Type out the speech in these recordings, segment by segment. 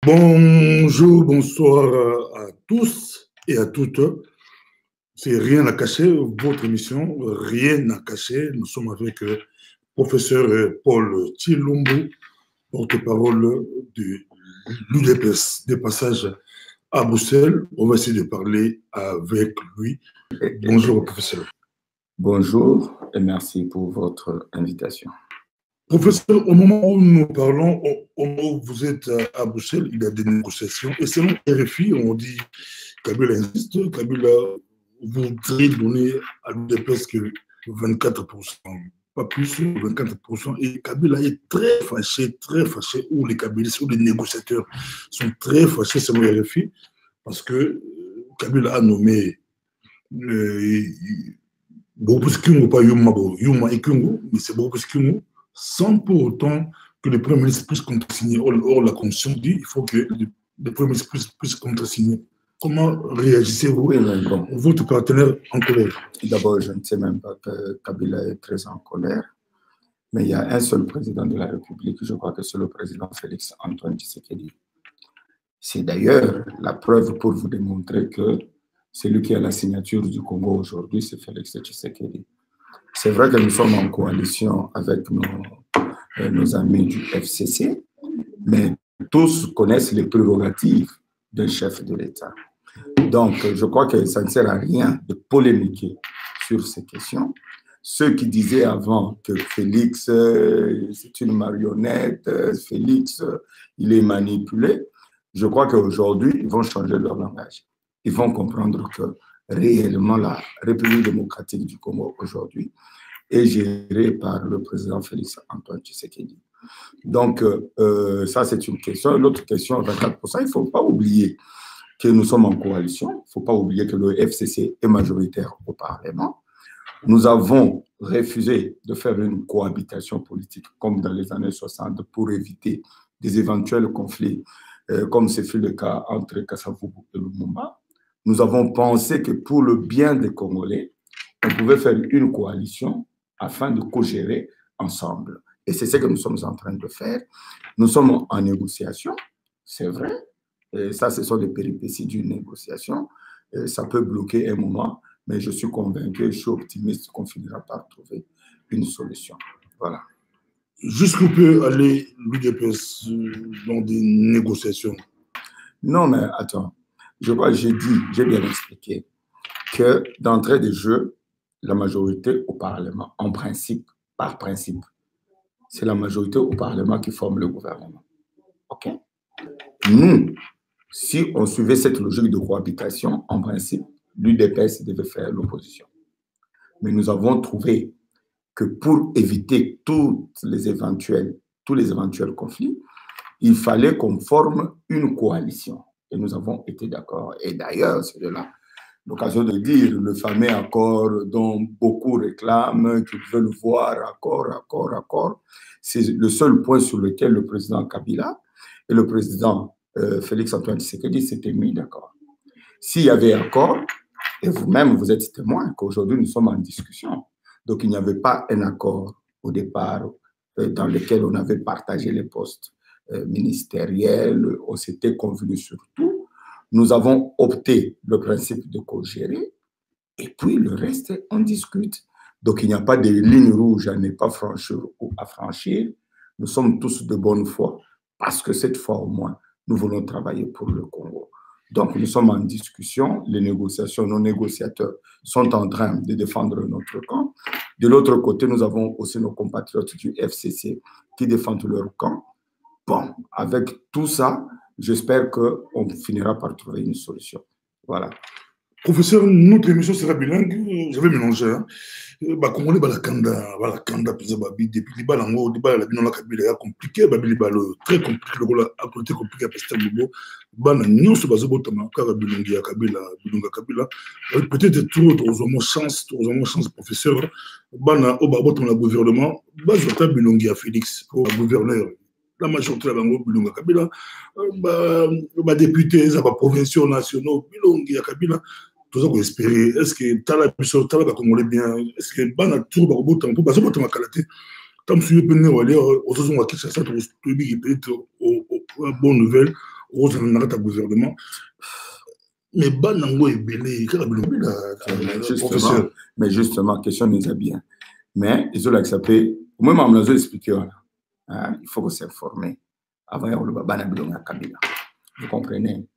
Bonjour, bonsoir à tous et à toutes. C'est Rien à cacher, votre émission, Rien à cacher. Nous sommes avec le professeur Paul Tshilombo, porte-parole de l'UDPS, des passages à Bruxelles. On va essayer de parler avec lui. Bonjour, professeur. Bonjour et merci pour votre invitation. Professeur, au moment où nous parlons, au moment où vous êtes à Bruxelles, il y a des négociations. Et selon RFI, on dit Kabila insiste, Kabila voudrait donner à l'UDPS que 24%, pas plus, 24%. Et Kabila est très fâché, où les Kabilistes, où les négociateurs sont très fâchés selon RFI, parce que Kabila a nommé Bobus Kingo, pas Yuma et Kingo, mais c'est Bobus Kingo, sans pour autant que le Premier ministre puisse contresigner. Or, la Constitution dit qu'il faut que le Premier ministre puisse contresigner. Comment réagissez-vous, votre partenaire en colère? D'abord, je ne sais même pas que Kabila est très en colère, mais il y a un seul président de la République, je crois que c'est le président Félix Antoine Tshisekedi. C'est d'ailleurs la preuve pour vous démontrer que celui qui a la signature du Congo aujourd'hui, c'est Félix Tshisekedi. C'est vrai que nous sommes en coalition avec nos amis du FCC, mais tous connaissent les prérogatives d'un chef de l'État. Donc, je crois que ça ne sert à rien de polémiquer sur ces questions. Ceux qui disaient avant que Félix, c'est une marionnette, Félix, il est manipulé, je crois qu'aujourd'hui, ils vont changer leur langage. Ils vont comprendre que réellement la République démocratique du Congo aujourd'hui est gérée par le président Félix Antoine Tshisekedi. Donc, ça, c'est une question. L'autre question, 24%, il ne faut pas oublier que nous sommes en coalition. Il ne faut pas oublier que le FCC est majoritaire au Parlement. Nous avons refusé de faire une cohabitation politique comme dans les années 60 pour éviter des éventuels conflits, comme ce fut le cas entre Kasavubu et Lumumba. Nous avons pensé que pour le bien des Congolais, on pouvait faire une coalition afin de co-gérer ensemble. Et c'est ce que nous sommes en train de faire. Nous sommes en négociation, c'est vrai. Et ça, ce sont des péripéties d'une négociation. Et ça peut bloquer un moment, mais je suis convaincu, je suis optimiste qu'on finira par trouver une solution. Voilà. Jusqu'où peut aller l'UDPS dans des négociations? Non, mais attends. Je crois que j'ai bien expliqué que d'entrée de jeu, la majorité au Parlement, en principe, par principe, c'est la majorité au Parlement qui forme le gouvernement. OK? Nous, si on suivait cette logique de cohabitation, en principe, l'UDPS devait faire l'opposition. Mais nous avons trouvé que pour éviter tous les éventuels conflits, il fallait qu'on forme une coalition. Et nous avons été d'accord. Et d'ailleurs, c'est de là l'occasion de dire le fameux accord dont beaucoup réclament, qu'ils veulent voir, accord. C'est le seul point sur lequel le président Kabila et le président Félix Antoine Tshisekedi s'étaient mis d'accord. S'il y avait accord, et vous-même, vous êtes témoin qu'aujourd'hui, nous sommes en discussion. Donc, il n'y avait pas un accord au départ dans lequel on avait partagé les postes ministériels, on s'était convenu sur tout. Nous avons opté le principe de co-gérer et puis le reste, on discute. Donc, il n'y a pas de ligne rouge à ne pas franchir ou à franchir. Nous sommes tous de bonne foi parce que cette fois au moins, nous voulons travailler pour le Congo. Donc, nous sommes en discussion. Les négociations, nos négociateurs sont en train de défendre notre camp. De l'autre côté, nous avons aussi nos compatriotes du FCC qui défendent leur camp. Bon, avec tout ça, j'espère qu'on finira par trouver une solution. Voilà. Professeur, notre émission sera bilingue. J'avais mélangé. Congolais, la Kanda, depuis Balango, la Binola Kabila, compliqué, très compliqué, à côté compliqué, à Pesta Bobo, Banagnon, ce bazo Tama, Kabila, Bilunga Kabila. Peut-être trop, chance, professeur. Bana, Obabot, le gouvernement, Bazota Bilungia Félix, pour le gouverneur. La majorité de la Bilunga Kabila, députés, provinciaux, nationaux, Bilungia Kabila. Tout ça, vous espérez. Est-ce que Tala va Congolais bien? Est-ce que Bana Tour va rebondir un peu? Parce que moi, je Tam suivi Pené ou aller aux autres qui ça peut-être bonne nouvelle. Rose n'a pas gouvernement. Mais Banango est belé, professeur. Mais justement, question n'est bien. Mais ils ont accepté. Moi, je vais expliquer. Il faut se former avant de faire Kabila. Vous comprenez?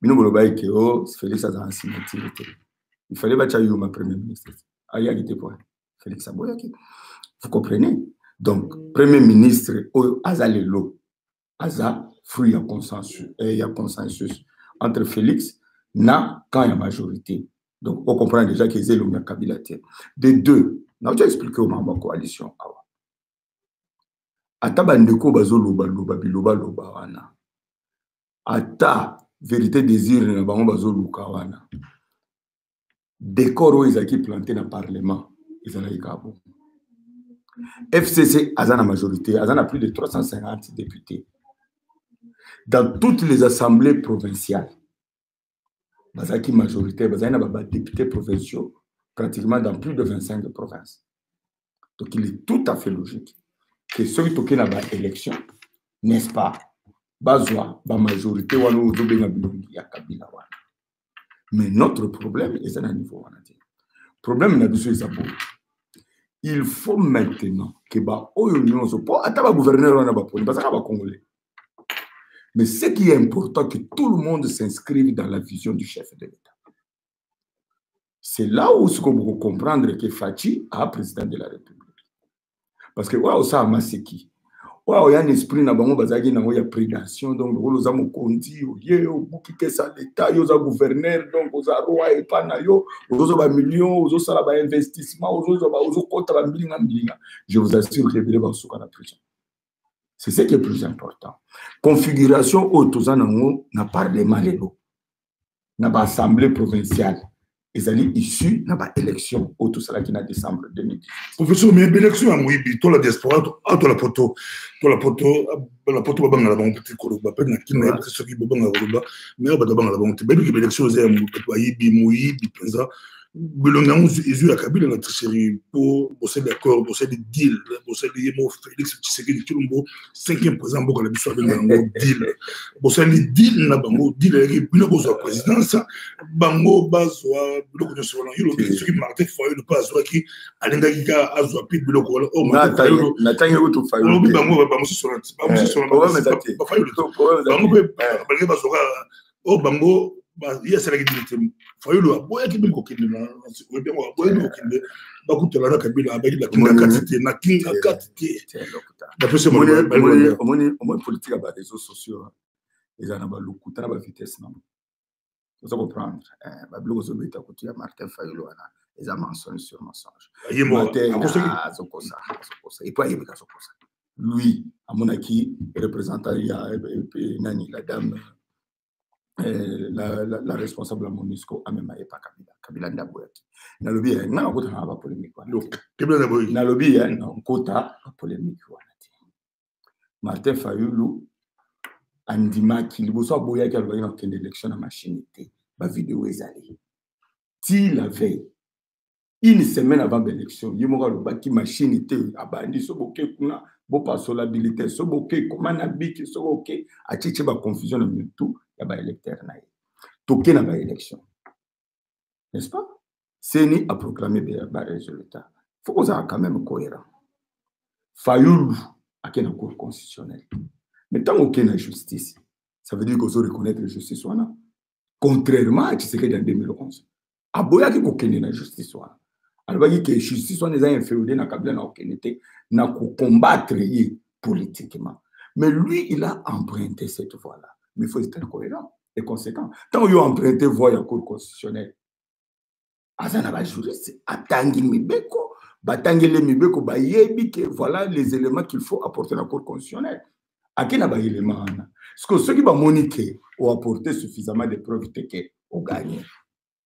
Félix a un signature. Il fallait battre ma premier ministre. Félix Aboyaki. Vous comprenez? Donc, premier ministre, Azalelo, Aza, fruit à consensus. Il y a consensus entre Félix, quand il y a majorité. Donc, on comprend déjà qu'ils ont le Kabila. Des deux, on a expliqué au membre de la coalition. Ata bandeko bazoloba loba biloba loba wana. Ata vérité désir na bango bazoluka wana. Décor ezaki planté dans le parlement, ezalaki kabo. FCC a la majorité, a plus de 350 députés. Dans toutes les assemblées provinciales, bazaki majorité, bazaki na députés provinciaux pratiquement dans plus de 25 provinces. Donc il est tout à fait logique que ceux qui toquent dans l'élection, n'est-ce pas, bazwa, ba majorité wana ozobenga bilongi ya Kabila wana. Mais notre problème est à un niveau wana. Problème na biso ezabo. Il faut maintenant que ba oyo nyonso po ata ba gouverneur wana ba poni bazaka ba congolais. Mais ce qui est important, que tout le monde s'inscrive dans la vision du chef de l'État. C'est là où ce qu'on peut comprendre que Fachi a président de la République. Parce que ouais, ça a masséki. Ouais, il y a un esprit na bango bazaki na ya prédation, donc les amo kondi oye o bukike sa l'État yo za gouverneur, donc aux roi et pas na yo ozo ba millions ozo sala ba investissement ozo contre la mbilinga. Je vous assure que bile ba suka na prison. C'est ce qui est plus important. Configuration autozanango na parlement lelo. Na ba assemblée provinciale. Ils allaient issus de l'élection au tout cela qui est en décembre 2010. Professeur, mais l'élection à Mouibi, toi la diaspora, toi la poteau, la poteau, babang la banque petit koloba, peine na qui n'a pas ce qui babang la koloba, mais on va babang la banque. Mais l'élection c'est Mouibi, Penza. Belonga ils ont Kabila la tricherie pour bosser d'accord, bosser des deals, bosser des mots Félix Tshisekedi Tshilombo 5e président beaucoup la biso avec un deal. Bosser des deals na bango deal avec bino bozo présidence bango bazwa biloko nyo solo yolo qui Martin Fayulu pas azwa qui alinga kika azwa pit biloko wala oh Martin Fayulu na tangi utu Fayulu bango bango sur Fayulu bango bango bazwa oh bango il y a celle qui dit Fayulu a boya qui bimko kinde na o bien wa boya ko kinde ba ku tela na Kabila abaki la kinga katite na kinga katite da pese mo mo politique ba réseaux sociaux ils en ba lokuta na ba vitesse na vous comprendre ba blog zo beta ko tia Martin Fayulu ana ils ont mentionné sur mensonge et puis il lui à mon acquis représentant nani la dame la responsable de MONUSCO a même pas Kabila Ndaboyaki. Na lobby na kota na ba polémique wa. Kabila Ndaboyaki. Na lobby na kota polémique wa. Martin Fayulu andimaki liboso aboyaki alobaki na kende élection na machine té ba vidéo ezali. Ti la veille une semaine avant l'élection, yemo alobaki machine té abandi soboke kuna bo pasolabilité soboke komana biki soboke achiche ba confusion na tout. Il y a des électeurs. Toké na ba élection. N'est-ce pas? Seni a proclamé des résultats. Il faut qu'on soit quand même cohérent. Fayulu a une cour constitutionnelle. Mais tant qu'on a la justice, ça veut dire qu'on doit reconnaître la justice. Contrairement à ce qui est en 2011. Aboya qui a la justice. Alors, il y a que la justice est inférieure na Kabila na okenete na combattre politiquement. Mais lui, il a emprunté cette voie-là. Mais il faut être cohérent et conséquent. Tant qu'il a emprunté voie à la Cour constitutionnelle, Azana va juriste, Atangi Mibeko, Batangele Mibeko, Bayebi, que voilà les éléments qu'il faut apporter à la Cour constitutionnelle. À qui n'a pas élément? Parce que ceux qui vont moniquer ou apporter suffisamment de preuves que ont gagné,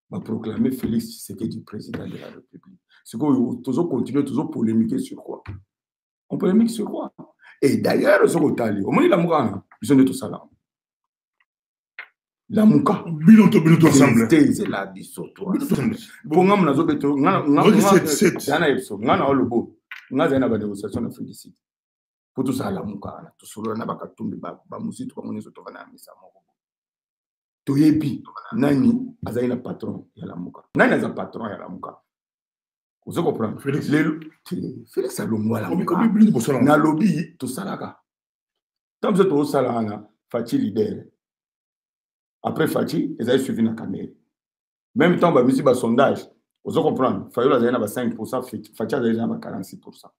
va proclamer Félix Tshisekedi du président de la République. C'est qu'on toujours continuer, toujours polémiquer sur quoi? On polémique sur quoi? Et d'ailleurs, ce qu'on t'a dit, au moins il a mouru, ils ont tout ça là. La muka biloto ensemble c'est la bisoto bon ngam nazo beto ngana epso ngana olobo ngaza na ba négociation na félicite pour tout ça la muka na to solo na bakatumbi ba musitu ba monezo to kana misa moko toyebi nani azali na patron ya lamuka nani aza patron ya lamuka ozo comprendre Félix alongwa lamuka na lobby tosalaka tant que tu as là Fachi leader après Fachi ils avaient suivi na caméra même temps ba misi ba sondage ozo comprendre Fayola azali na ba 5% Fachi azali na ba 46%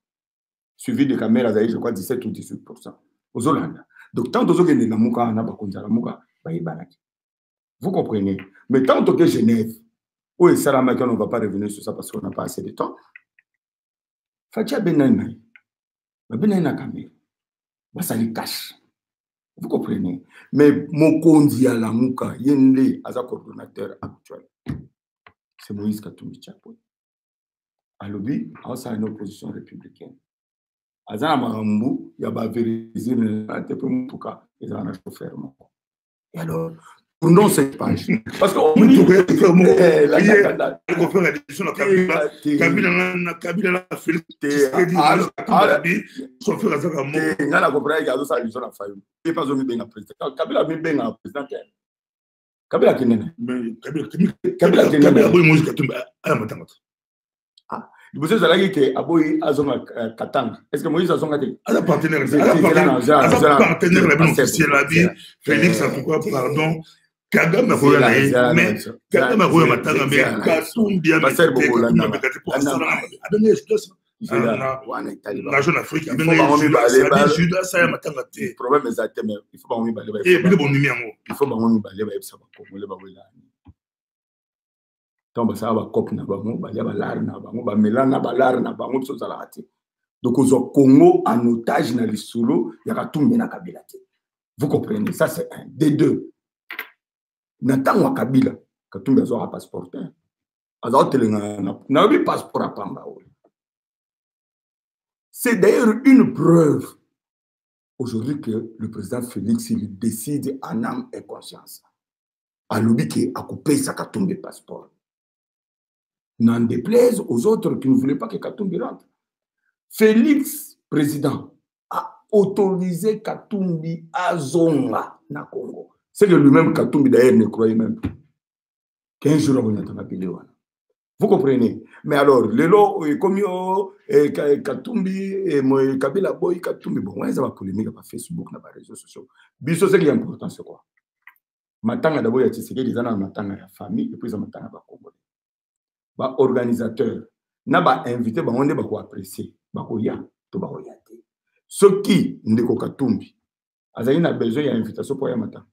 suivi de caméra azali je crois 17 ou 18% ozo landa donc tant ozo kende na muka na ba konza la muka ba ibanaki. Vous comprenez? Mais tant que Genève, où est Sarah on ne va pas revenir sur ça parce qu'on n'a pas assez de temps. Fatia Benana, Benana Kamé, ça les cache. Vous comprenez? Mais mon condi à la Mouka, Yenle, as un coordonnateur actuel. C'est Moïse Katumbi Tchapo. À l'objet, ça a une opposition républicaine. Azana Marambu, il y a pas vérifié le peu pour cas, ils en ont chauffeur. Et alors, non, cette page. Parce qu'on dit vous avez dit que Aboyi Azonga Katanga. Est-ce que Moïse Azonga dit un partenaire officiel la vie Félix en tout cas pardon Kagame Royal mais Kagame Royal Matanga mais Katumbi a la jeune Afrique il faut problème exact mais il faut pas on balé il faut on balé ça va congolais ba wela donc ça va cop na bango ba ya ba lar na bango ba melana ba lar na bango biso za la té donc au Congo en otage na lisolo ya Katumbi na Kabila té vous comprenez ça c'est un des deux Nathan wa Kabila Katumbi a un passeport azo telenga na bi passeport a pamba. C'est d'ailleurs une preuve aujourd'hui que le président Félix il décide en âme et conscience à l'objet à couper sa Katumbi passeport. N'en déplaise aux autres qui ne voulaient pas que Katumbi rentre. Félix, président, a autorisé Katumbi à Zonga, na Congo. C'est que lui-même, Katumbi d'ailleurs, ne croyait même plus. 15 jours, on a appelé. Vous comprenez? Mais alors, le lot, comme Katumbi et Kabila Boy, Katumbi, bon, ça va polémique sur Facebook, sur les réseaux sociaux. Biso, c'est qui est important, c'est quoi? Matanga d'abord, il y a des gens matanga la famille, et puis ça matanga ba Congolais. Ba organisateur na ba invité ba onde ba ko apprécier ba ko ya to ba ko yate ce qui ndeko Katumbi azali na besoin ya invitation pour ya matin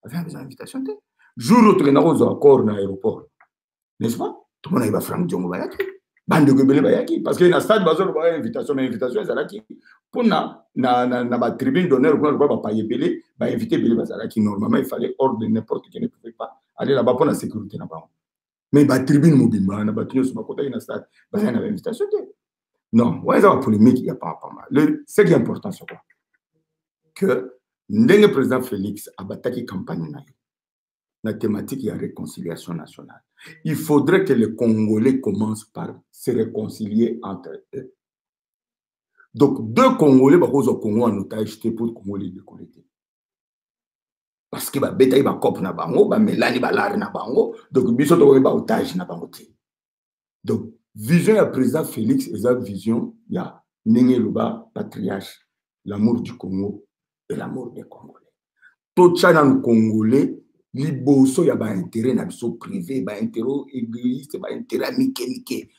azali besoin d'invitation te jour autre na ko zo accord na aéroport n'est-ce pas tout le monde va franc djongo ba yaki bande ko bele ba yaki parce que na stade ba zo ba invitation mais invitation ezalaki pour na ba tribune d'honneur pour ba payer belé ba inviter belé ba zalaki normalement il fallait ordre de n'importe qui ne pouvait pas aller là-bas pour la sécurité na ba. Mais la tribune mobile, na battu sur ma côté, il y a stade, il y a une invitation. Non, ouais, ça va polémique, il n'y a pas mal. Ce qui est important, c'est quoi? Que le président Félix a attaqué campagne la thématique de la réconciliation nationale. Il faudrait que les Congolais commencent par se réconcilier entre eux. Donc, deux Congolais, au Congo en otage, pour le Congolais de collecter. Parce que ba beta ba cop na bango ba melani ba lar na bango donc biso to ba otage na bango ti donc vision ya président Félix eza vision ya ndenge loba patriarche l'amour du Congo et l'amour des Congolais to tchana no Congolais liboso ya ba intérêt na biso privé ba intérêt égoïste ba intérêt amique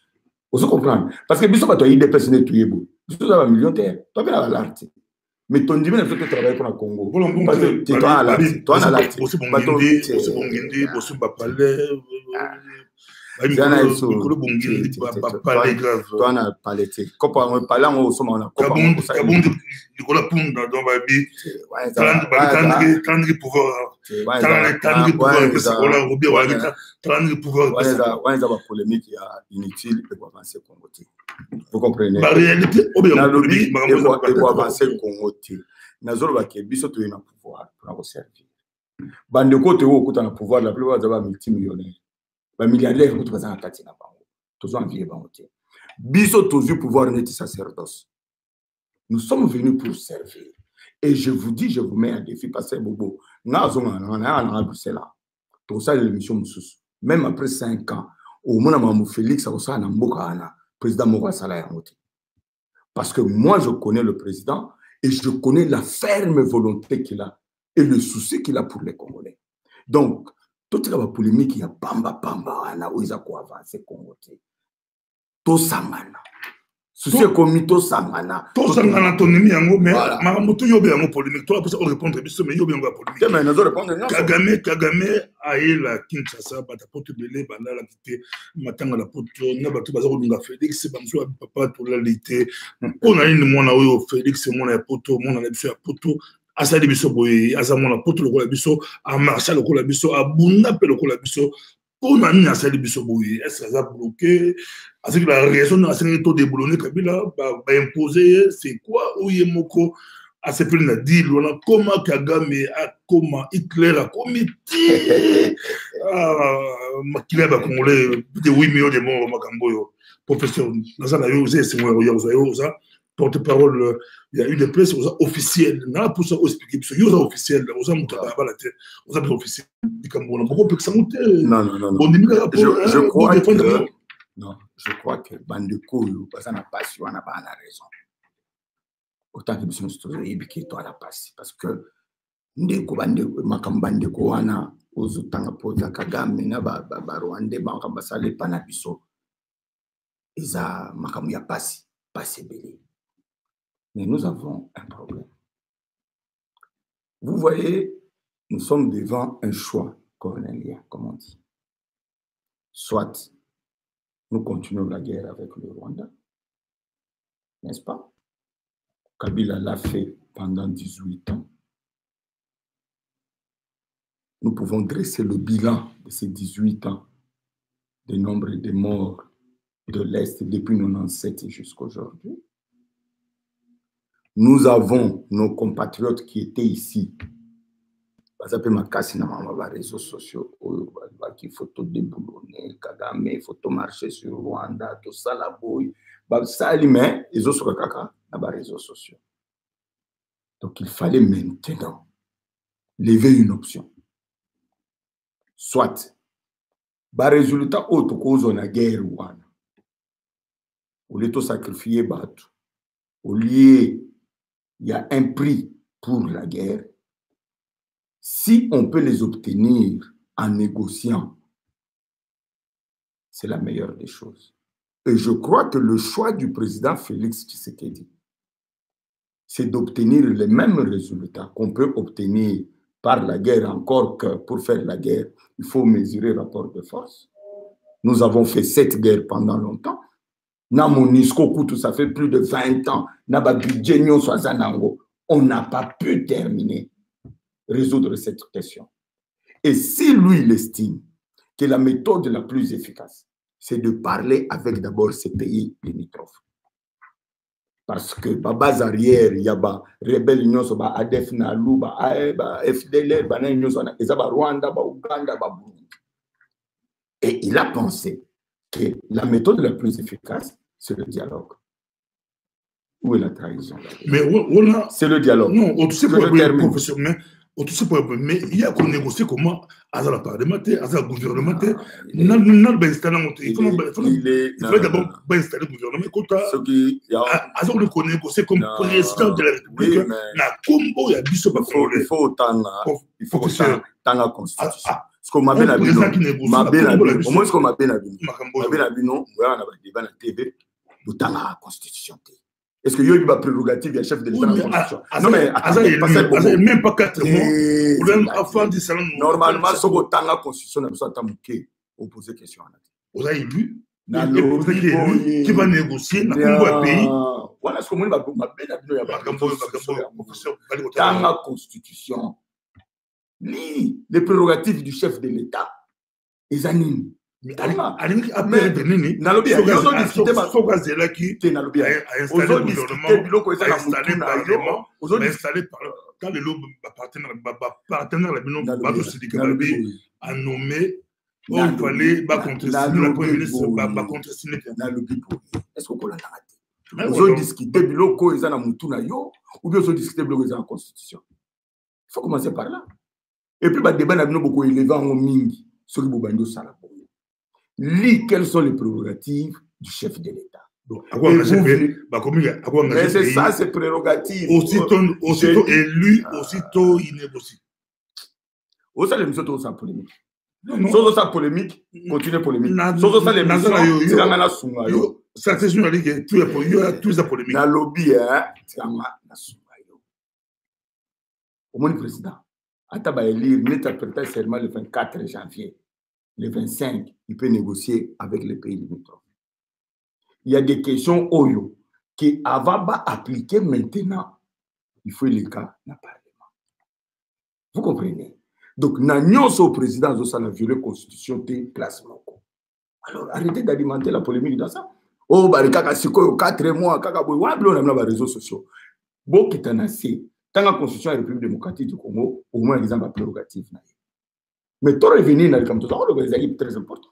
vous comprenez parce que biso ba to ide personne tout yebo biso ba millionnaire to ba l'art. Mais ton dimanche, tu travailles pour le Congo. Tu es à la vous comprenez? La réalité, il faut avancer le Congo. Nazolo ba ke biso to na pouvoir pour nous servir. Bande côté au côté na pouvoir la plupart des multimillionnaires. Ba milliardaires ko to bazana kati na bango. Tozo envier bango te. Biso tozu pouvoir net sacerdoce. Nous sommes venus pour servir. Et je vous dis, je vous mets un défi, parce que Bobo, on a Bruxelles, tout ça, l'émission, même après 5 ans, au moins, Félix, ça, on a président Mouva Salah. Parce que moi, je connais le président et je connais la ferme volonté qu'il a et le souci qu'il a pour les Congolais. Donc, toute la polémique, il y a Pamba, où ils ont avancé Congolais. Tout ça, souci comme tout ça, tout ça, autonomie, mais Maramoto yobe yango polémique. Toi, pour répondre, mais yobe yango polémique. Kagame a eu la Kinshasa, batapoto belé, banda la kité, matanga la poto, na batu bazaro dunga Félix, bamso papa pour la lité. On a une mona oyo Félix, mona poto, mona la biso ya poto. Asali biso boye, azamona poto lokola biso, a marcha lokola biso, a bunda pe lokola biso. On a mis à salle de est-ce que ça a bloqué? Est-ce que la raison de la taux de boulonner Kabila va imposer c'est quoi? Où il y a moko à ce point de dire comment Kagame a comment Hitler a commis Makila va congolais de 8 millions de morts au Makamboyo. Professeur, dans un avion, c'est moi, porte-parole, il y a eu des places officielles. On a pour ça expliquer, parce qu'il y a officiel, on a monté à la tête, on a des officiels. Non. Je crois que Bandeko, ça n'a pas su, on n'a pas la raison. Autant que nous sommes tous toi la passe. Parce que Ndeko Bandeko, Makambandeko, wana, Ozutanga Poza Kagame, Naba, Rwanda, Bakambasale, Panabiso, Isa Makamuya passe, passe belé. Mais nous avons un problème. Vous voyez, nous sommes devant un choix cornélien, comme on dit. Soit nous continuons la guerre avec le Rwanda, n'est-ce pas? Kabila l'a fait pendant 18 ans. Nous pouvons dresser le bilan de ces 18 ans, du nombre de morts de l'Est depuis 1997 jusqu'à aujourd'hui. Nous avons nos compatriotes qui étaient ici. Par exemple, Makassi n'a pas les réseaux sociaux. Il faut tout déboulonner, Kagame, il faut tout marcher sur Rwanda, tout ça, la bouille. Ça, mais ils ont sur le caca, les réseaux sociaux. Donc, il fallait maintenant lever une option. Soit, le résultat, autre cause, on a guerre, Rwanda. Au lieu de sacrifier, au lieu il y a un prix pour la guerre. Si on peut les obtenir en négociant, c'est la meilleure des choses. Et je crois que le choix du président Félix Tshisekedi, c'est d'obtenir les mêmes résultats qu'on peut obtenir par la guerre, encore que pour faire la guerre, il faut mesurer le rapport de force. Nous avons fait cette guerre pendant longtemps. Ça fait plus de 20 ans. On n'a pas pu terminer, résoudre cette question. Et si lui, il estime que la méthode la plus efficace, c'est de parler avec d'abord ces pays limitrophes. Parce que la base arrière, il y a des rebelles, ADF, FDLR, Rwanda, Ouganda, Burundi. Et il a pensé que la méthode la plus efficace, c'est le dialogue. Où est la trahison? C'est le dialogue. Non, on sait pas, professeur, mais il y a qu'on négocie comment à la parlement, à la gouvernement, il faut d'abord installer le gouvernement. À ce qu'on négocie comme président de la République, la Combo, il y a du il faut que ça dans la constitution. Ce qu'on m'a bien habillé, au moins ce qu'on m'a bien habillé, on a débat la TV, dans la constitution. Est-ce qu'il y a eu une prérogative du chef de l'État dans la constitution? Non, mais même pas 4 mois. Normalement, ce qu'on a dans la constitution, on pose des questions. Vous avez vu? Qui va négocier dans le pays? Voilà ce qu'on m'a bien habillé dans la constitution. Les prérogatives du chef de l'État, ils animent. Mais après, Ils ont discuté de l'eau, ils ont yo, ou bien ils ont discuté de l'eau, ils ont la constitution. Il faut commencer par là. Et puis, le débat n'a pas beaucoup élevé en mingi sur le Boubando Salabo. Lis quelles sont les prérogatives du chef de l'État. Mais c'est ça, c'est prérogative. Aussitôt élu, aussitôt inébossi. Au sein de l'émission, tout ça polémique. Sans ça polémique, continue polémique. Sans ça l'émission, c'est la mana sunga yo. Ça c'est sûr que tout ça polémique. Na lobby hein, c'est la mana sunga yo. Au moins le président, Ataba élire n'interprète seulement le 24 janvier. Le 25, il peut négocier avec les pays limitrophes. Il y a des questions Oyo qui avant va appliquer maintenant. Il faut les cas dans le Parlement. Vous comprenez? Donc, nous au président de la violée constitution de placement. Alors, arrêtez d'alimenter la polémique dans ça. Oh, bah, kaka siko 4 mois, kaka boy, wa blo na réseaux sociaux. Bon qui t'en a assez. Tant la constitution de la République démocratique du Congo, au moins exemple prérogative. Mais toi revenir dans le camp, c'est très important.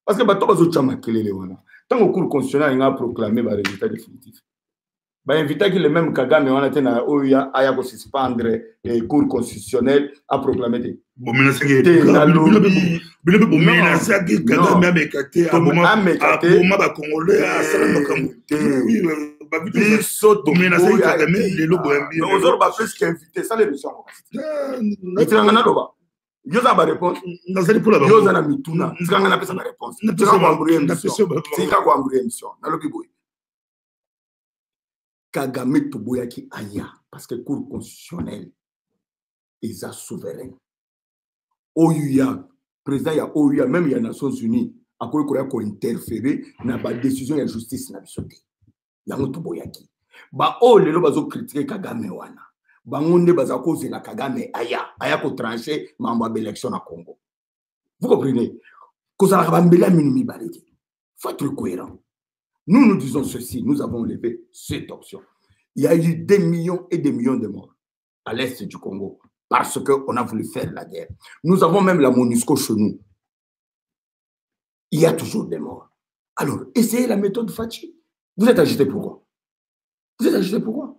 Parce que bato bazo chama kelele wana. Tant au cours constitutionnel il a proclamé le résultat définitif. Bah invité que le même Kagame wana tena oya aya ko suspendre le cours constitutionnel a proclamé. Bon menace que bilo menace que Kagame a mekate a moment ba congolais a sala makambo. Oui, saute bon menace que Kagame le lobo mbi. Mais aux autres ba plus qu'invité ça l'émission. Et tu ngana doba. Yo za ba réponse. Yo za na mituna. Nzanga na pesa na réponse. Tika kwa mburi émission. Tika kwa mburi émission. Na lobi boy. Kagame Toboyaki aya parce que cour constitutionnelle ils a souverain. Oyuya président ya Oyuya même il y a Nations Unies à quoi il interférer na ba décision ya justice na bisoté. Yango Toboyaki. Ba o lelo bazo critiquer Kagame wana. Bangonde baza cause la Kagame aya ko trancher mambo de l'élection à Congo. Vous comprenez? Kozala bambela minumi baleki. Faut être cohérent. Nous disons ceci, nous avons levé cette option. Il y a eu des millions et des millions de morts à l'est du Congo parce qu'on a voulu faire la guerre. Nous avons même la MONUSCO chez nous. Il y a toujours des morts. Alors, essayez la méthode Fachi. Vous êtes agité pourquoi? Vous êtes agité pourquoi?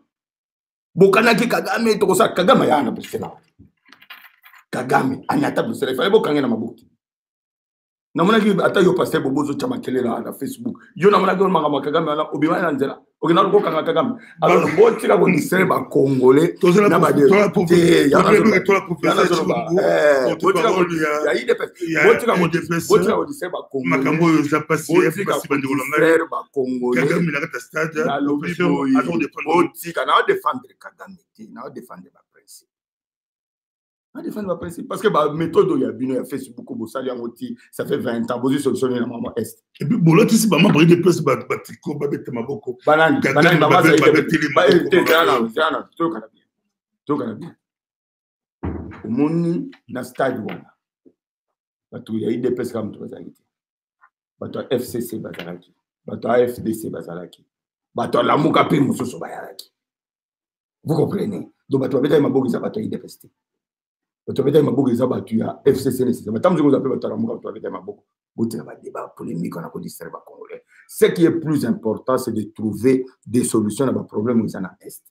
Bokanaki Kagame, Kagame ya na Bruxelles. Kagame, Anata Bruxelles. Il fallait bokange na mabuki. Namona ki ata yo pasteur bobozo chama kele na Facebook. Yo namona ki manga Kagame na obima na nzela. Okina ko kanga Kagame. Alors boti la ko disere ba congolais na ba de. Ya ko disere ba congolais. Makambo yo za passer ba congolais. Kagame na kata stade. Boti kana défendre Kagame, na défendre ba principe. À défendre ma principe. Parce que la méthode il y a bien Facebook, ça fait 20 ans, vous solutionner la maman Est. Et puis, bon, là, tu sais, maman, il y a des places, batiko, babette, maboko. Banane, maman, ça y est. Au monde, na stade, il y a des places comme toi, bato FCC, bazalaki. Bato AFDC, bazalaki. Bato Lamuka P, Moussoso, bazalaki. Vous comprenez? Donc, bato babette, maboko, ça bato IDPST. Tu as beaucoup de battu à FCC nécessairement. Tant que vous appelez votre amour, tu as beaucoup. Vous avez des débats polémiques, on a dit ça congolais. Ce qui est plus important, c'est de trouver des solutions à vos problèmes où ils en Est.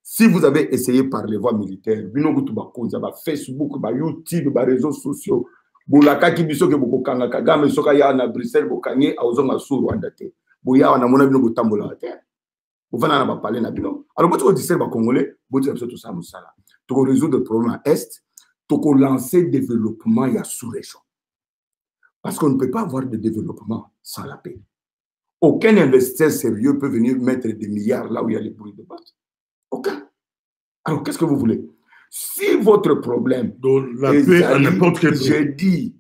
Si vous avez essayé par les voies militaires, Facebook, YouTube, les réseaux sociaux, Boulaka qui biso que beaucoup kanga Kagame soka ya na Bruxelles bokanye auzonga sur Rwanda te. Boya wana mona bino botambola te. Vous venez à parler na bino. Alors vous dites ça congolais, vous dites tout ça musala. Tu résoudre le problème à Est. Pour lancer le développement, il y a sous-région. Parce qu'on ne peut pas avoir de développement sans la paix. Aucun investisseur sérieux peut venir mettre des milliards là où il y a les bruits de base. Aucun. Alors, qu'est-ce que vous voulez? Si votre problème... Donc, la paix à n'importe quel prix. J'ai dit,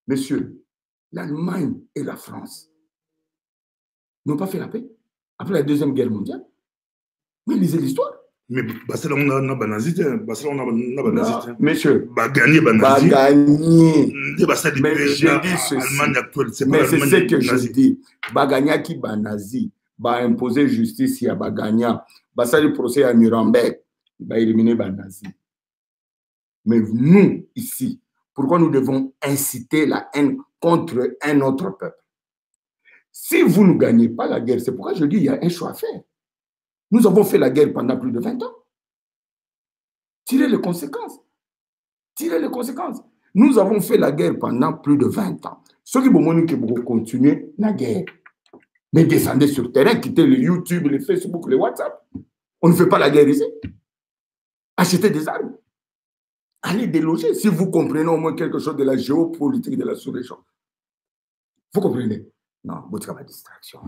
messieurs, l'Allemagne et la France n'ont pas fait la paix après la Deuxième Guerre mondiale. Mais lisez l'histoire. Mais Barcelone on a banazité, monsieur, bagagné. Mais j'ai dit ceci. Mais c'est ce que je dis. Bagagna qui banazi, va imposer justice à Bagagna, va ça le procès à Nuremberg, va éliminer banazi. Mais nous ici, pourquoi nous devons inciter la haine contre un autre peuple? Si vous ne gagnez pas la guerre, c'est pourquoi je dis qu'il y a un choix à faire. Nous avons fait la guerre pendant plus de 20 ans. Tirez les conséquences. Tirez les conséquences. Nous avons fait la guerre pendant plus de 20 ans. Ceux qui vont continuer la guerre, mais descendez sur le terrain, quittez le YouTube, le Facebook, le WhatsApp. On ne fait pas la guerre ici. Achetez des armes. Allez déloger si vous comprenez au moins quelque chose de la géopolitique de la sous-région. Vous comprenez? Non, vous avez distraction.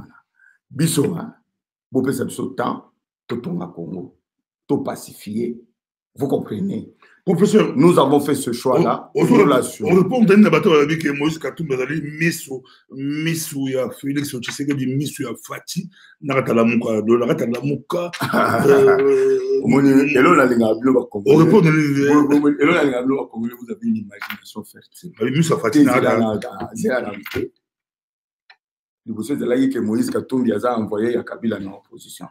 Bisso, vous pouvez faire temps, tout tomber à Congo, tout pacifier. Vous comprenez? Professeur, nous avons fait ce choix-là. On répond à bateau avec Moïse Katumba, Misu ya Félix Tshisekedi, Misu ya Fati, Nakatala Muka, Nakatala Muka. On répond vous avez une imagination fertile. Misu ya Fati, vous savez que Moïse Katumbi a envoyé à Kabila en opposition.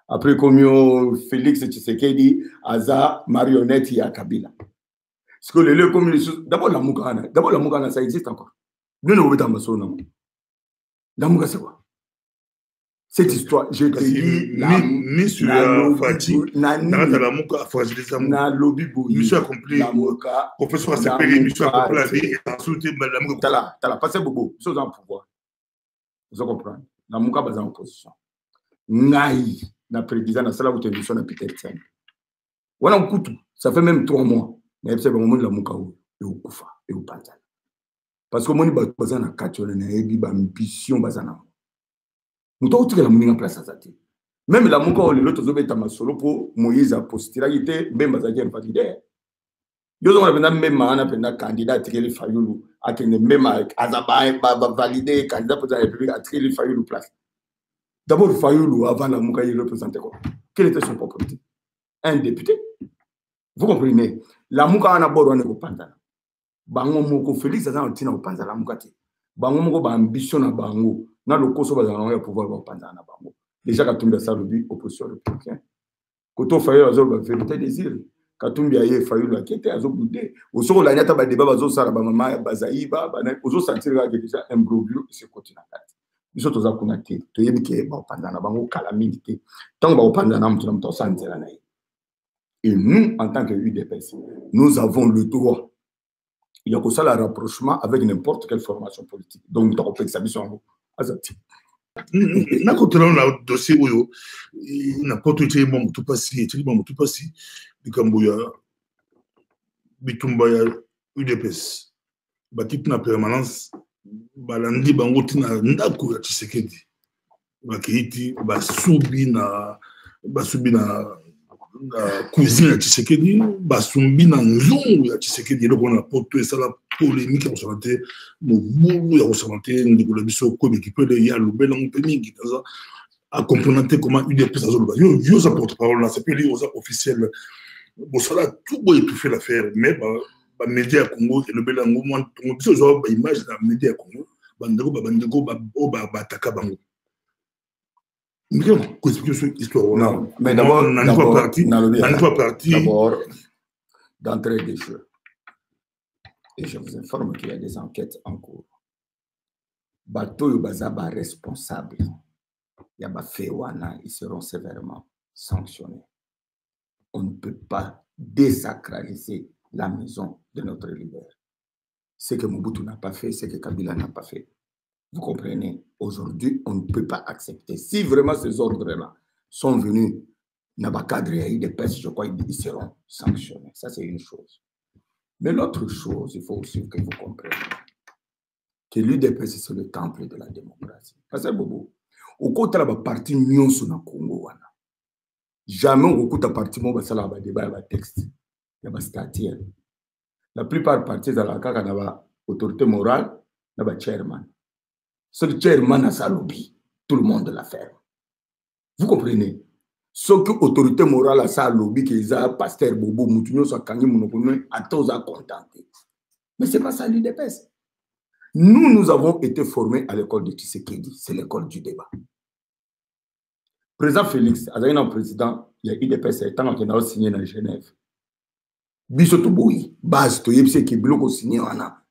Après, comme Félix Tshisekedi a marionnette à Kabila. Parce que les communistes, d'abord la Moukana, ça existe encore. Nous ne pouvons pas. La Moukana, c'est quoi? Cette histoire, je te dis, Monsieur Fati, la Mouka, na lobby boui. Monsieur a compris. La Mouka, professeur a s'appelé, Monsieur a compris la vie et a sauté la Mouka. T'as passé Bobo, chose en pouvoir. Vous comprenez? La Mouka est en opposition. Naï, na président, na sala ou télévision na Peter Tian. Voilà un coup, ça fait même 3 mois. Mais c'est le moment de la Mouka et au Koufa et au Pantal. Parce que moi, je suis basé dans 4 ans, je suis ambition basé dans nous avons tout la en place à Zati. Même la Mouka, l'autre zobé est solo pour Moïse a postiralité, même basé en validé. Nous avons même un candidat à Tireli Fayoulou, à qui même Azaba validé, candidat pour la République à Tireli Fayoulou place. D'abord, Fayoulou, avant la Mouka, il représentait quoi? Quel était son propre politique? Un député. Vous comprenez? La Mouka a d'abord on est au Pantana. Bango Moko Félix a un tina au Pantana la Mouka. Bango Moko a ambition à Bango. Dans le Kosovo, il y a pouvoir au Pantana Bango. Déjà, quand on a ça, le opposition républicaine. Quand on fait la vérité des îles, quand on a fait la qui était à Zoboudé, au sein de la neta, il y a des débats, Bazaïba, aux autres sentir qu'il y a déjà un broglio qui se continue. Nous sommes tous connectés. Tu es qui est Pantana Bango, calamité. Tant que Pantana, nous sommes tous et nous, en tant que UDPS, nous avons le droit. Il y a que ça, le rapprochement avec n'importe quelle formation politique. Donc, nous avons fait ça, nous avons na kotela na dossier oyo n'importe été bon tout passé bikambo ya bitumba ya UDPS batip na permanence balandi bango tina ndako ya Tshisekedi bakiti basubi na cuisine ya Tshisekedi basumbi na nzongo ya Tshisekedi eloko na poto esala polémique ya kosala mobulu ya kosala te ndeko na biso komi kipele ya lobela ngo mpe mingi taza a comprendre te comment UDPS azoloba yo za porte-parole na sepeli oza officiel bosala tout boy étouffer l'affaire mais ba média ya Congo elobela ngo mwa tongo biso zo ba image na média ya Congo bandeko ba bataka bango. Non, mais d'abord, d'entrée des jeux. Et je vous informe qu'il y a des enquêtes en cours. Bato Yobazaba responsable. Yaba Fewana, ils seront sévèrement sanctionnés. On ne peut pas désacraliser la maison de notre leader. Ce que Mobutu n'a pas fait, ce que Kabila n'a pas fait. Vous comprenez? Aujourd'hui, on ne peut pas accepter. Si vraiment ces ordres-là sont venus, je crois qu'ils seront sanctionnés. Ça, c'est une chose. Mais l'autre chose, il faut aussi que vous compreniez que l'UDPS, c'est le temple de la démocratie. Parce que, Bobo, au côté de la partie Nyon sur le Congo, jamais au côté de la partie Nyon, il y a un débat, il y a un texte, il y a un statut. La plupart des partis, il y a une autorité morale, il y a un chairman. Ce chairman a sa lobby, tout le monde l'a fait. Vous comprenez? Ce que l'autorité morale a sa lobby, que les pasteur Bobo, Moutounio, Sakangi, Monopono, à tous à contenter. Mais ce n'est pas ça l'UDPS. Nous avons été formés à l'école de Tshisekedi. C'est l'école du débat. Président Félix, un président, il y a UDPS, il y a signé à Genève. Bisotoboui, base, qui est signé,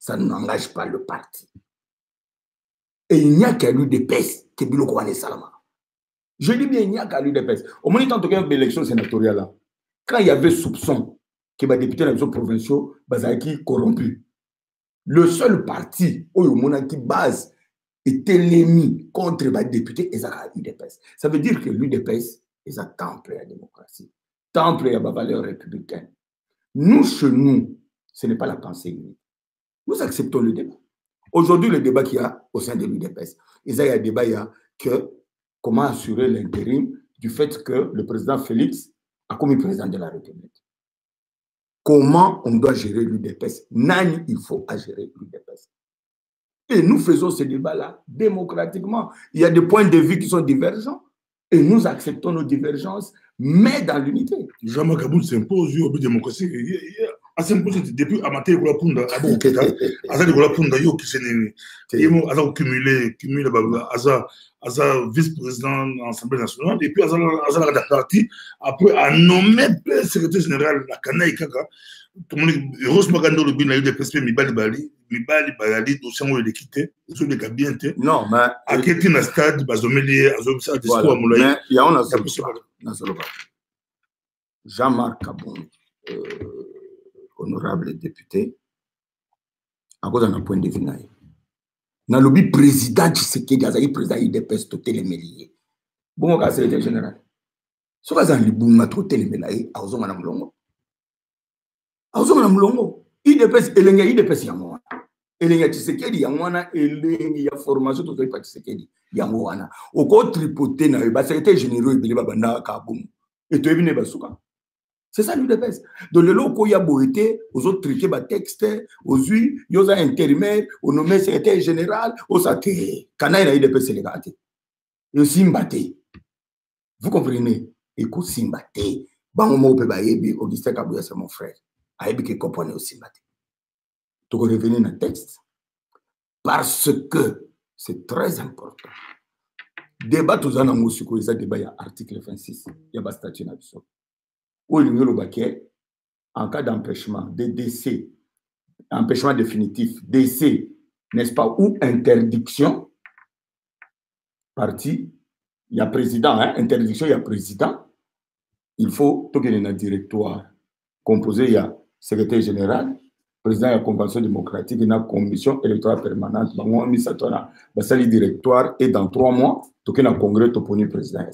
ça n'engage pas le parti. Et il n'y a qu'à l'UDPS qui est Biloko Wane Salama. Je dis bien, il n'y a qu'à l'UDPS. Au moment où il y a une élection sénatoriale, quand il y avait soupçon que les députés de la provinciaux sont corrompus, le seul parti où il y a qui base était l'ennemi contre les députés, et ça l'UDPS. Ça veut dire que l'UDPS est un temple à la démocratie, temple à la valeur républicaine. Nous, chez nous, ce n'est pas la pensée unique. Nous acceptons le débat. Aujourd'hui, le débat qu'il y a au sein de l'UDPS, il y a un débat que comment assurer l'intérim du fait que le président Félix a commis président de la République. Comment on doit gérer l'UDPS? Nani, il faut à gérer l'UDPS. Et nous faisons ce débat-là démocratiquement. Il y a des points de vue qui sont divergents et nous acceptons nos divergences, mais dans l'unité. Jean-Marc Kaboul s'impose au but de la démocratie. Il s'impose depuis Amateur de la Punda, à Boketa, à de la Punda, qui s'est né. Il a cumulé, à vice-président de l'Assemblée nationale, et puis à la partie, après, à nommer le secrétaire général de la Canaï Kaka. Tout le monde, heureusement, quand on a eu des perspectives, Mibali, dossier où il est quitté, sur les cabines. Non, mais. À quel stade, Bazomeli, à Zomsa, discours à Moulaï. Mais il y a un Jean-Marc Kabon, honorable député, à cause d'un point de vue. Dans le lobby président Tshisekedi, il y a président IDPS, tout les méliers. Bon, c'est le secrétaire général. Ce que c'est le tout les méliers, à Ozoma Namlongo. À Ozoma Namlongo, IDPS, IDPS, Yamouana. Elenga Tshisekedi, Yamouana, Elenga formation, tout le monde Tshisekedi, Yamouana. Au cas tripoté, il y a le secrétaire général, il y a le Kaboum. Et tu es venu à Souka. C'est ça l'UDPS. Donc, le loco, il y a beau été, aux autres triqués, les textes, aux yeux, il y a intérimaire, au nommé secrétaire général, aux satés. Quand il y a l'UDPS, c'est les gars. Le Simbaté. Vous comprenez? Écoute, Simbaté. Bango peut bailler, Augustin Kabouya, c'est mon frère. Aïbi qui comprend aussi Simbaté. Tu peux revenir dans le texte. Parce que c'est très important. Débat, tout ça, dans le débat, il y a article 26. Il y a un statut là-dessus. Où il y a le baquet, en cas d'empêchement, de décès, empêchement définitif, décès, n'est-ce pas, ou interdiction, parti, il y a président, hein, interdiction, il y a président, il faut, tout qu'il y ait un directoire composé, il y a secrétaire général, président de la convention démocratique, il y a une commission électorale permanente, il y a un directoire, et dans 3 mois, tout qu'il y a un congrès, tout pour le président.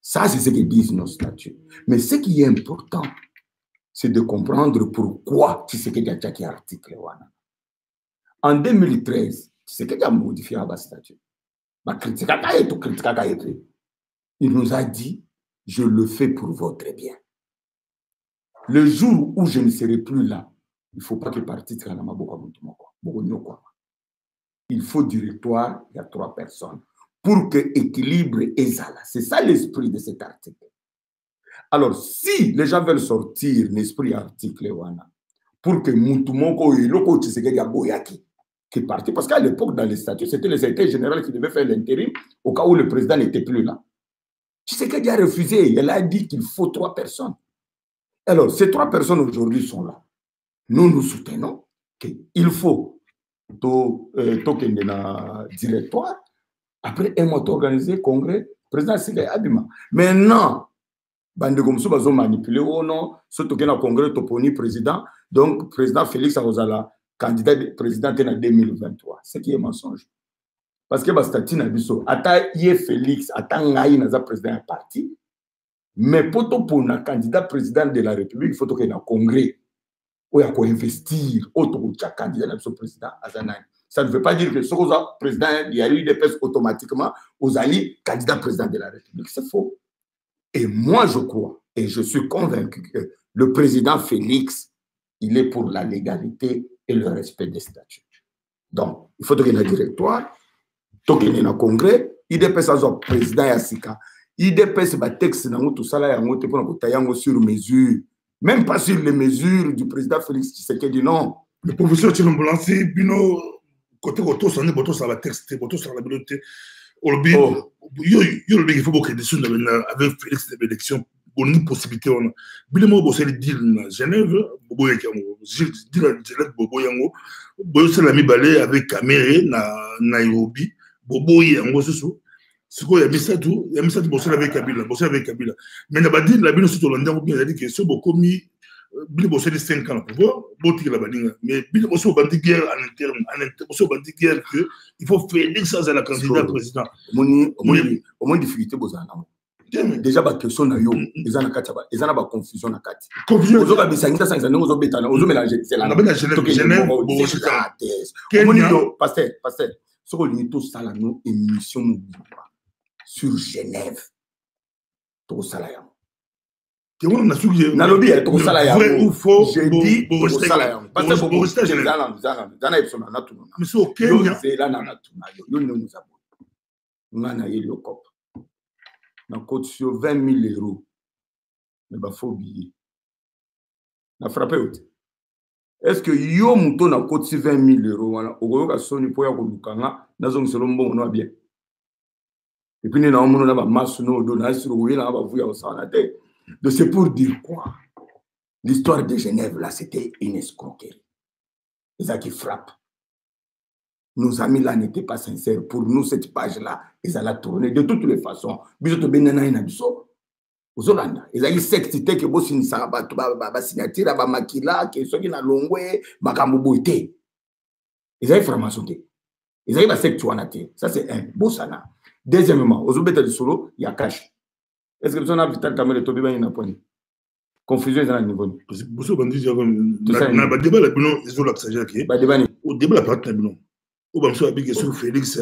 Ça, c'est ce que disent nos statuts. Mais ce qui est important, c'est de comprendre pourquoi Tshisekedi a attaqué l'article. En 2013, Tshisekedi a modifié un statut. Il nous a dit, je le fais pour votre bien. Le jour où je ne serai plus là, il ne faut pas que le parti soit là. Il faut directoire, il y a 3 personnes. Pour que l'équilibre est là. C'est ça l'esprit de cet article. Alors, si les gens veulent sortir l'esprit article, pour que Moutoumoko et Loko Tshisekedi a Boyaki, qui est parti, parce qu'à l'époque, dans les statuts, c'était le secrétaire général qui devait faire l'intérim au cas où le président n'était plus là. Tshisekedi a refusé. Il a dit qu'il faut 3 personnes. Alors, ces 3 personnes aujourd'hui sont là. Nous, nous soutenons qu'il faut token de directoire. Après un mois organisé, congrès, président Siga Abima. Maintenant, bande comme ça, ils ont manipulé. Oh non, ce token a congrès, toponi président. Donc, président Félix Arozala, candidat président en 2023. Ce qui est mensonge. Parce que Bastati Nabiso, ata yé Félix, ata ngaï naza président du parti. Mais pour un candidat président de la République, il faut qu'il y ait un congrès. Où il y a investir, autre candidat de président Azanay. Ça ne veut pas dire que ce président, il y a eu des personnes automatiquement aux alliés candidats président de la République. C'est faux. Et moi, je crois, et je suis convaincu que le président Félix, il est pour la légalité et le respect des statuts. Donc, il faut qu'il y ait un directoire, il y ait un congrès, il y ait un président Yassika, il y ait un texte, tout ça, sur mesure, même pas sur les mesures du président Félix Tshisekedi, non. Le professeur Tchilombolansi, Bino, côté auto, ça n'est pas sur la texte, auto sur la bibliothèque. Il faut beaucoup de décisions avec Félix de l'élection bonne possibilité on a bilemo bo c'est deal na Genève bobo yango deal na Genève bobo yango boyo c'est la mibale avec caméra na Nairobi bobo yango siko ya misatu bo c'est avec Kabila mais na ba deal la bino sur Hollande ko bien dit que so bokomi bilemo c'est 5 ans pour pouvoir botti la baninga mais bilemo so bandi guerre en interne so bandi guerre que il faut faire ça à la candidat président au moins difficulté bozana. Déjà ba question na yo ezana kati ba ezana ba confusion na kati ozo ba bisangita sangisa ngo zo betana ozo mélanger c'est là na bena Genève bo chita Kenya pasteur ce qu'on dit tout ça là nous émission sur Genève tout ça là ya que on a suggéré na lobby tout ça là ya vrai ou faux j'ai dit tout ça là ya parce que bo rester Genève zana epsona na tout mais c'est au Kenya c'est là na tout na yo nous avons na yelo cop na cote sur 20 000 euros. Mais il faut oublier. Na frappé. Est-ce que yo mouton na cote sur 20 000 euros wana ogoyoka soni po ya kolukanga na zongi selo mbongo no bien. Et puis na omono na ba masu no do na siro oui na ba vuya osana te. Donc c'est pour dire quoi? L'histoire de Genève là c'était une escroquerie. C'est ça qui frappe. Nos amis là n'étaient pas sincères. Pour nous, cette page-là, ils allaient tourner de toutes les façons. Bisoto benana ina biso. Ozolanda. Ils allaient sectiter que bosi ni saba ba signature ba makila que soki na longwe makambo boité. Ils allaient franc-maçon. Ils allaient ba sectuanate. Ça c'est un bosana. Deuxièmement, ozobeta du solo, il y a cash. Est-ce que vous avez vital caméra to biba ina point? Confusion dans le niveau. Parce que boso bandi na ba débat la bino ezola xaja ki. Ba débat ni. Au débat la partie na bino. Ou bien sur la sur Félix,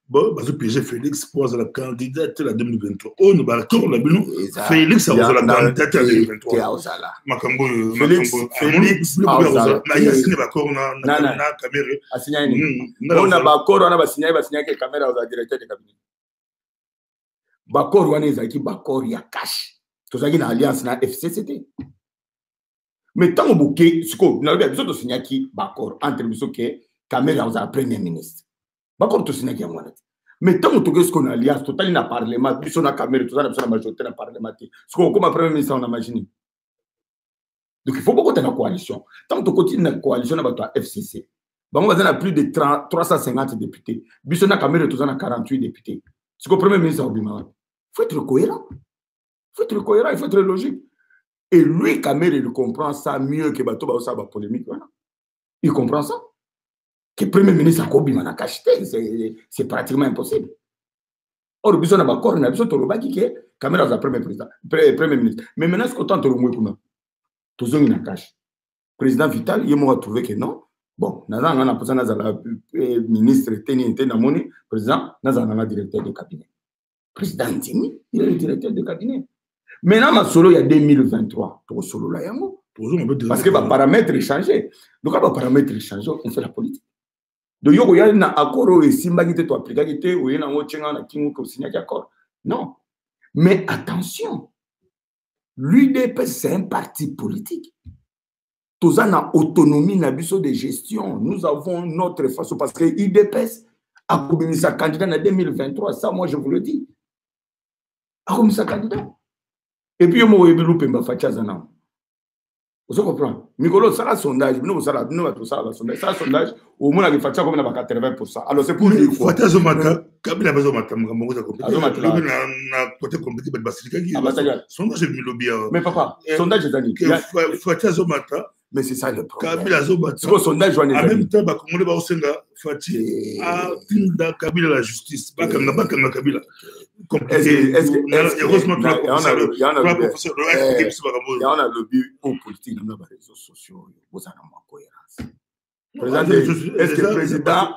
bon, parce que PG Félix pose la candidate la 2023. On ne va pas la bino. Félix a osé la candidate à 2023. Makambo, Félix, na yasine bakor na caméra. Asigna ni. On a bakor, on a signé que caméra aux directeur de cabinet. Bakor wana ezaki bakor ya cash. To zaki na alliance na FCCT. Mais tant au bouquet, ce qu'on a besoin de signer qui bakor entre biso que Caméra aux premier ministre. Bah comme tout ce n'est pas mais tant que ce qu'on a alliance total na parlement, puis on a caméra tout ça na majorité na parlement. Ce qu'on comme premier ministre on a imaginé. Donc il faut beaucoup de la coalition. Tant que continue la coalition na bato FCC. Bah on a plus de 350 députés. Puis on a caméra tout ça na 48 députés. Ce que premier ministre a dit, faut être cohérent. Il faut être logique. Et lui caméra il comprend ça mieux que bato ba ça ba polémique voilà. Il comprend ça. Que le Premier ministre a Kobima na cacheté, c'est pratiquement impossible. Or, il y a un corps, il y a un qui est caméra de Premier ministre. Mais maintenant, ce qu'on tente de le mouiller, tout le monde cache. Président Vital, il m'a trouvé que non. Bon, nous avons un ministre, président, nous avons un directeur de cabinet. Président Ntimi, il est le directeur de cabinet. Maintenant, il y a 2023. Solo là, parce que les paramètres ont changé. Donc, quand les paramètres changent, on fait la politique. Donc, il y a un accord et si tu as appliqué, ou il y a un qui signé accord. Non. Mais attention, l'UDP, c'est un parti politique. Tous en a autonomie de gestion. Nous avons notre façon parce que l'UDP a commis sa candidat en 2023. Ça, moi, je vous le dis. A commis sa candidat. Et puis, il y a un peu de Fachazana. Vous comprenez? Mikolo, ça a sondage. Nous, ça a sondage. Au moins, il faut faire comme 80%. Alors, c'est pour dire quoi? Kabila bazomata mugambo za compliqué. Na côté compliqué ba basilika qui. Sondage de lobby. Mais papa, sondage d'ani. Fati azomata. Mais c'est ça le problème. Kabila azomata. C'est quoi sondage en même temps ba Congolais ba osenga Fati a tinda Kabila la justice. Bakanga Kabila. Est-ce que heureusement il y a un lobby au politique dans les réseaux sociaux. Vous avez une cohérence. Est-ce que le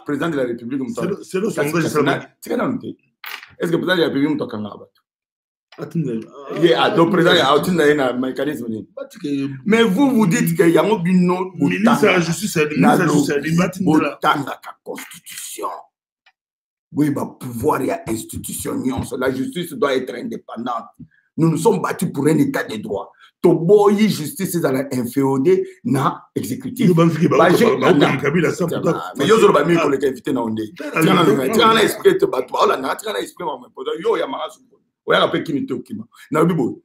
président de la République c'est le sondage seulement. Est-ce que le président de la République donc président il y a un mécanisme. Mais vous dites qu'il y a un ministre de la justice la constitution. Oui, pouvoir et institution. La justice doit être indépendante. Nous nous sommes battus pour un état de droit. Toboyi justice dans l'inféodé na exécutif. Mais yo zoro ba mi ko le invité na onde. Tina na expliquer te batwa. Ola na tina na expliquer ma podo. Yo ya mara su. Oya la pe kinite okima. Na bibo.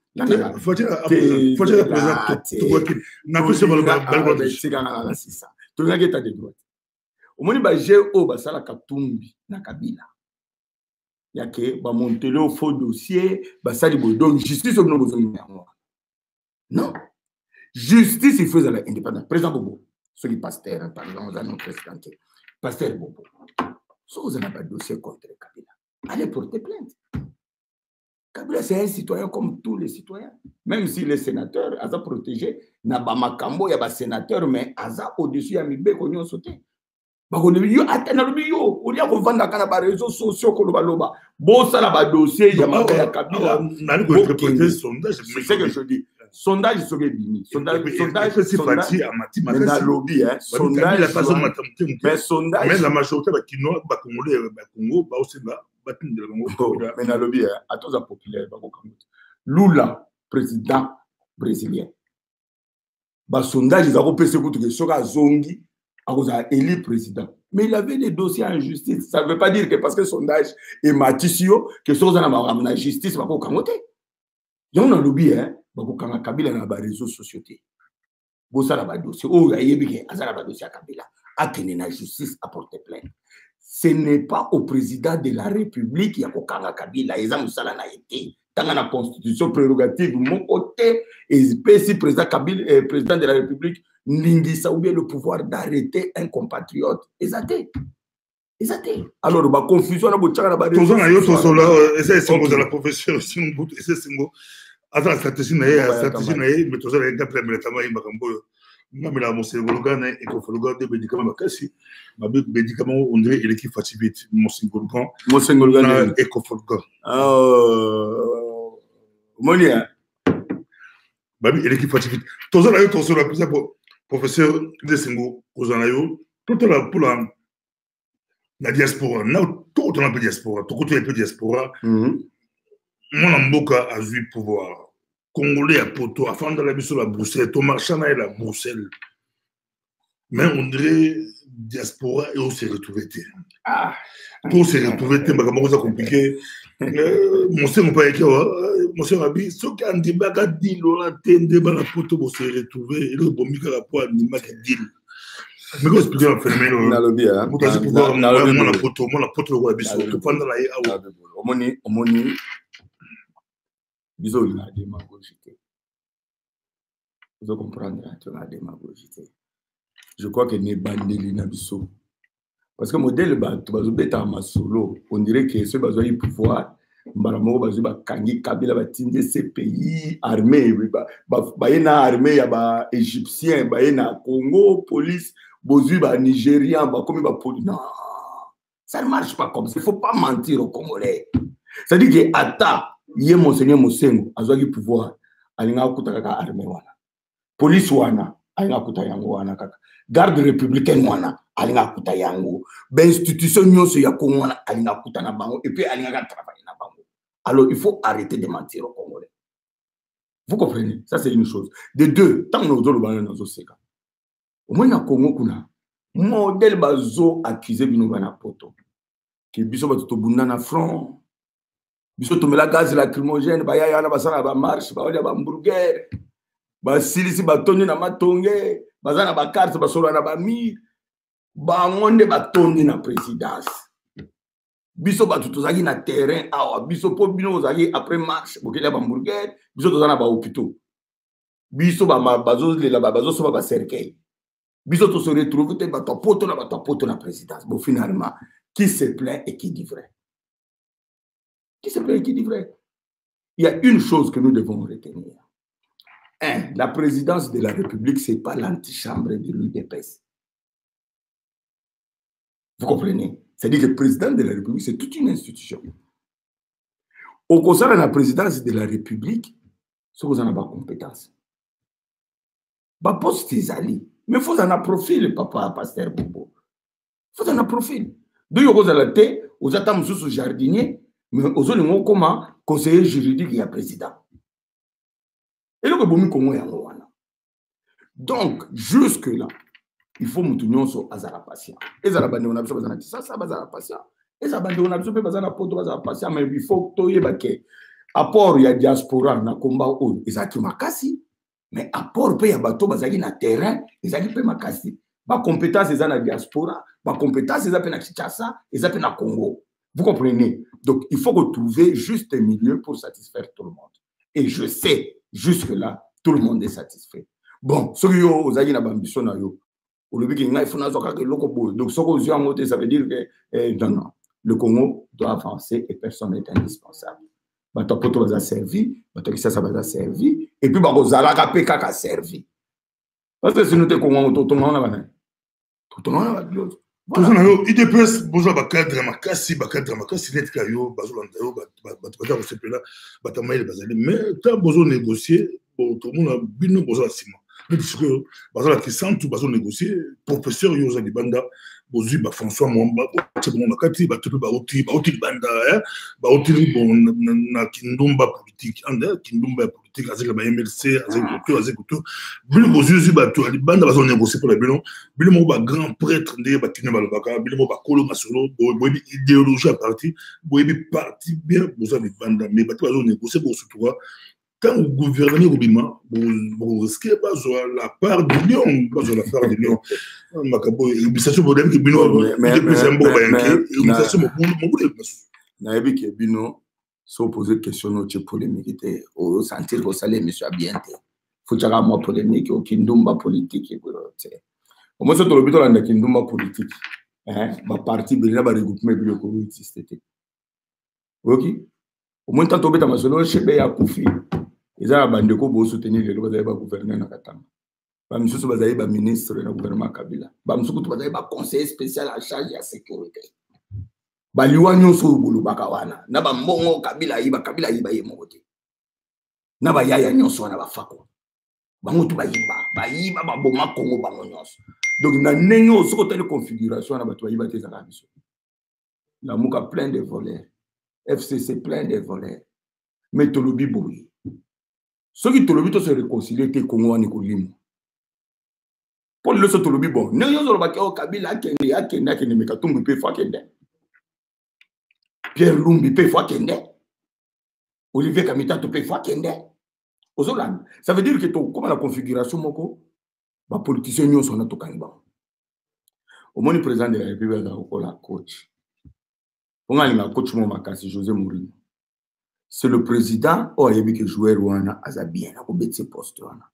omoni baje oyo basalaka tumbi na Kabila yake bamontele au faux dossier basali boye donc justice obino bozongi yango non justice il faut ezala indépendant président Bobo soki pasteur par exemple oza no président te pasteur Bobo soki oza na badossier contre Kabila allez porter plainte. Kabila c'est un citoyen comme tous les citoyens même si les sénateurs aza protégé na bamakambo ya basénateur mais aza au-dessus ya mibeko nyonso te bakonebi yo atana lobi yo olia kovanda kana ba réseaux sociaux koloba loba bosala ba dossier ya maka ya Kabila nani ko interpréter sondage c'est ce que je dis sondage soke bini sondage c'est parti à mati na lobby hein sondage la façon matamte mais sondage mais la majorité ba kino ba congolais ba Congo ba oseba ba tindela Congo mais na lobby hein atoza populaire ba ko kamuta Lula président brésilien ba sondage za ko pese kutu ke soka zongi a élu président. Mais il avait des dossiers en justice. Ça ne veut pas dire que parce que le sondage est matissio, que ce soit dans la justice, il va pas camoter. Il y a un lobby, hein, il y a Kabila dans les réseaux sociaux. Il y a un dossier. Oh, il y a un dossier à Kabila. À tenir la justice, à porter plainte. Ce n'est pas au président de la République qui a un Kabila. Ils ont été. Dans la constitution prérogative, de mon côté, et si président Kabila, président de la République, Ningisa ou bien le pouvoir d'arrêter un compatriote. Exacté. Alors, la confusion, la boutique, la barrière. Tous en ayant tout cela, c'est ce que la profession, c'est ce que attends, la stratégie, mais tous en ayant appelé le travail, mais la monsieur Golgan et qu'on fait le gars des médicaments, kasi, ma médicament on dirait il est qui fatigue, monsieur Golgan et qu'on fait le gars. Monia. Babi il est qui fatigue. Tous en ayant tout cela, plus professeur de Sengo, aux anayo, tout là pour la diaspora, tout dans la diaspora, tout côté un peu diaspora, mon amboka a vu pouvoir. Congolais à Poto, afin de la mise sur la Bruxelles, ton marchand est la Bruxelles. Mais on dirait diaspora et on s'est retrouvé. Tout s'est retrouvé, c'est compliqué. Mon sœur, mon père, mon sœur a dit, ce qu'on dit, baga dit, l'on débat la Poto, on s'est retrouvé, et le bon micro à poids, ni ma dit. Mais quand expliquer un phénomène, pour pouvoir, moi la Poto, le roi Bissau, tout pendant la haie. Omoni. Bisous, la démagogie. Vous comprenez, la démagogie. Je crois que n'est pas Bissou. Parce que le modèle, on dirait que ce besoin de pouvoir, Kabila ces pays armés, armée égyptien, Congo, police, Nigérien, non, ça ne marche pas comme ça. Il ne faut pas mentir aux Congolais. C'est-à-dire que Atta, il y a Monseigneur Mosengo, a eu pouvoir, il a kutaka armée wana. Police wana, il a kutaka yango wana kaka. Garde républicaine wana, il a kutaka yango. Ben institution nyonso ya Congo wana, il a kutaka na bango et puis il a travaillé na bango. Alors il faut arrêter de mentir aux Congolais. Vous comprenez? Ça c'est une chose. De deux, tant que nous avons le dans seka. Au moins na Congo kuna, modèle bazo accusé bino bana poto. Ki biso batuto bunda na front. Biso tomela gaz lacrymogène baya yana basala ba marche ba olia ba hamburger ba silisi ba toni na matonge bazana ba carte ba solo na ba mi ba ngonde ba toni na présidence biso ba tutozaki na terrain awa biso po bino ozaki après marche bokela ba hamburger biso tozana ba hôpitaux biso ba bazo lela ba bazo so ba cercueil biso to se retrouver te ba poto na présidence bon finalement qui se plaint et qui dit vrai. Qui se plaît, qui dit vrai? Il y a une chose que nous devons retenir. Un, la présidence de la République, ce n'est pas l'antichambre de l'UDPS. Vous comprenez? C'est-à-dire que le président de la République, c'est toute une institution. Au concernant la présidence de la République, ce que vous en avez pas compétence. Bah, poste tes alliés. Mais il faut en avoir profil, papa, pasteur Bobo. Il faut en avoir profil. D'où vous avez la tête, vous attendez sous jardinier. Mais aux autres, comment conseiller juridique et président. Et là, donc, jusque-là, il faut nous sur Azara patient. Et ça, on a besoin de ça, ça va patient. Et ça, on a besoin de patient, mais il faut que apport ya diaspora na combat oyo ezaki makasi mais apport pe ya bato bazaki na terrain ezaki pe makasi ba compétence eza na diaspora ba compétence eza pe na Kinshasa eza pe na Congo. Vous comprenez? Donc il faut retrouver juste un milieu pour satisfaire tout le monde et je sais jusque là tout le monde est satisfait. Bon ceux qui ont ozaki na ambition na yo au début il faut nazoka que loko boy donc ce que en mode ça veut dire que non le Congo doit avancer et personne n'est indispensable. Bato poto baza servi, bato qui ça baza servi et puis bakozalaka pe kaka servi. Parce que si nous te Congo to on a bana. To on a ba tout ça yo IDPS boza ba cadre makasi net kayo bazolanda yo bato baza sepela bato maile bazali mais ta bozo négocier bon tout le monde a bino boza sima. Mais parce que bazala qui sont tout bazo négocier professeur yoza di banda bozu ba François Mwamba c'est bon nakati ba tout ba oti banda ba oti bon na kindumba politique anda kindumba politique avec la MLC avec tout bino bozu ba tout di banda bazo négocier pour la bino mo ba grand prêtre ndé ba kinema le baka bino ba kolo masolo boyebi idéologie à parti boyebi parti bien boza di banda mais ba bazo négocier pour surtout quand le gouvernement Obima, vous risquez pas la part de Lyon, pas la part de Lyon. L'administration moderne qui bino, mais bino, so poser question notre polémique, au sentir que ça les monsieur bien. Faut que moi polémique, au kindumba politique, au moins c'est le but de la kindumba politique. Ma partie bien ba regroupement bio ko existe. Ok. Au moins tant obeta masolo chebe ya kufi. Ils ont abandonné pour soutenir les gouvernements na Katanga. Ba misusu bazaye ba ministre na gouvernement Kabila. Ba misusu bazaye ba conseiller spécial en charge de la sécurité. Ba liwa nyonso bulu bakawana. Na ba mbongo Kabila yiba ye mokote. Na ba yaya nyonso na ba fako. Bango tu ba yiba ba boma Congo bango nyonso. Donc na nenyo soko telle configuration na ba tu yiba te za biso. La muka plein de voleurs. FCC plein de voleurs. Mais tolobi boui. Ceux qui te se réconcilier te Congo en Nicolimo. Pour le se tolobi bon. Ne yo zolo bakeo Kabila kende me katumbi pe fa kende. Pierre Lumbi pe fa kende. Olivier Kamita te pe fa kende. Ozolan. Ça veut dire que comme la configuration moko ba politicien nyo sona to kaniba. Au moins le président de la République a la coach. On a le coach mo makasi José Mourinho. C'est le président ou il y a que joueur wana azabien à couper ses postes wana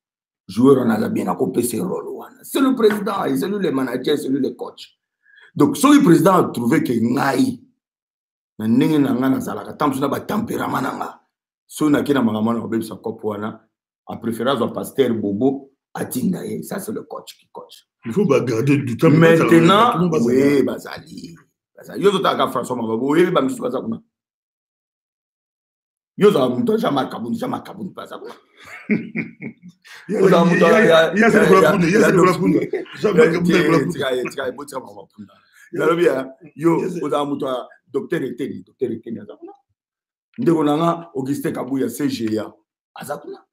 joueur wana azabien à couper ses rôles wana c'est le président c'est lui le manager c'est lui le coach donc ce le président a trouvé que ngai na ndenge na ngana zalaka tamsu na ba tempérament nanga so na kina mangama na obebisa kopo wana a préférence au pasteur Bobo atinda ça c'est le coach qui coach il faut garder du temps maintenant oui bazali yo zotaka François Mababo oui ba misu bazakuna yo za muto jama kabuni pas ça quoi yo za muto ya yo za muto docteur Eteni azakuna ndeko nanga Augustin Kabuya CGA azakuna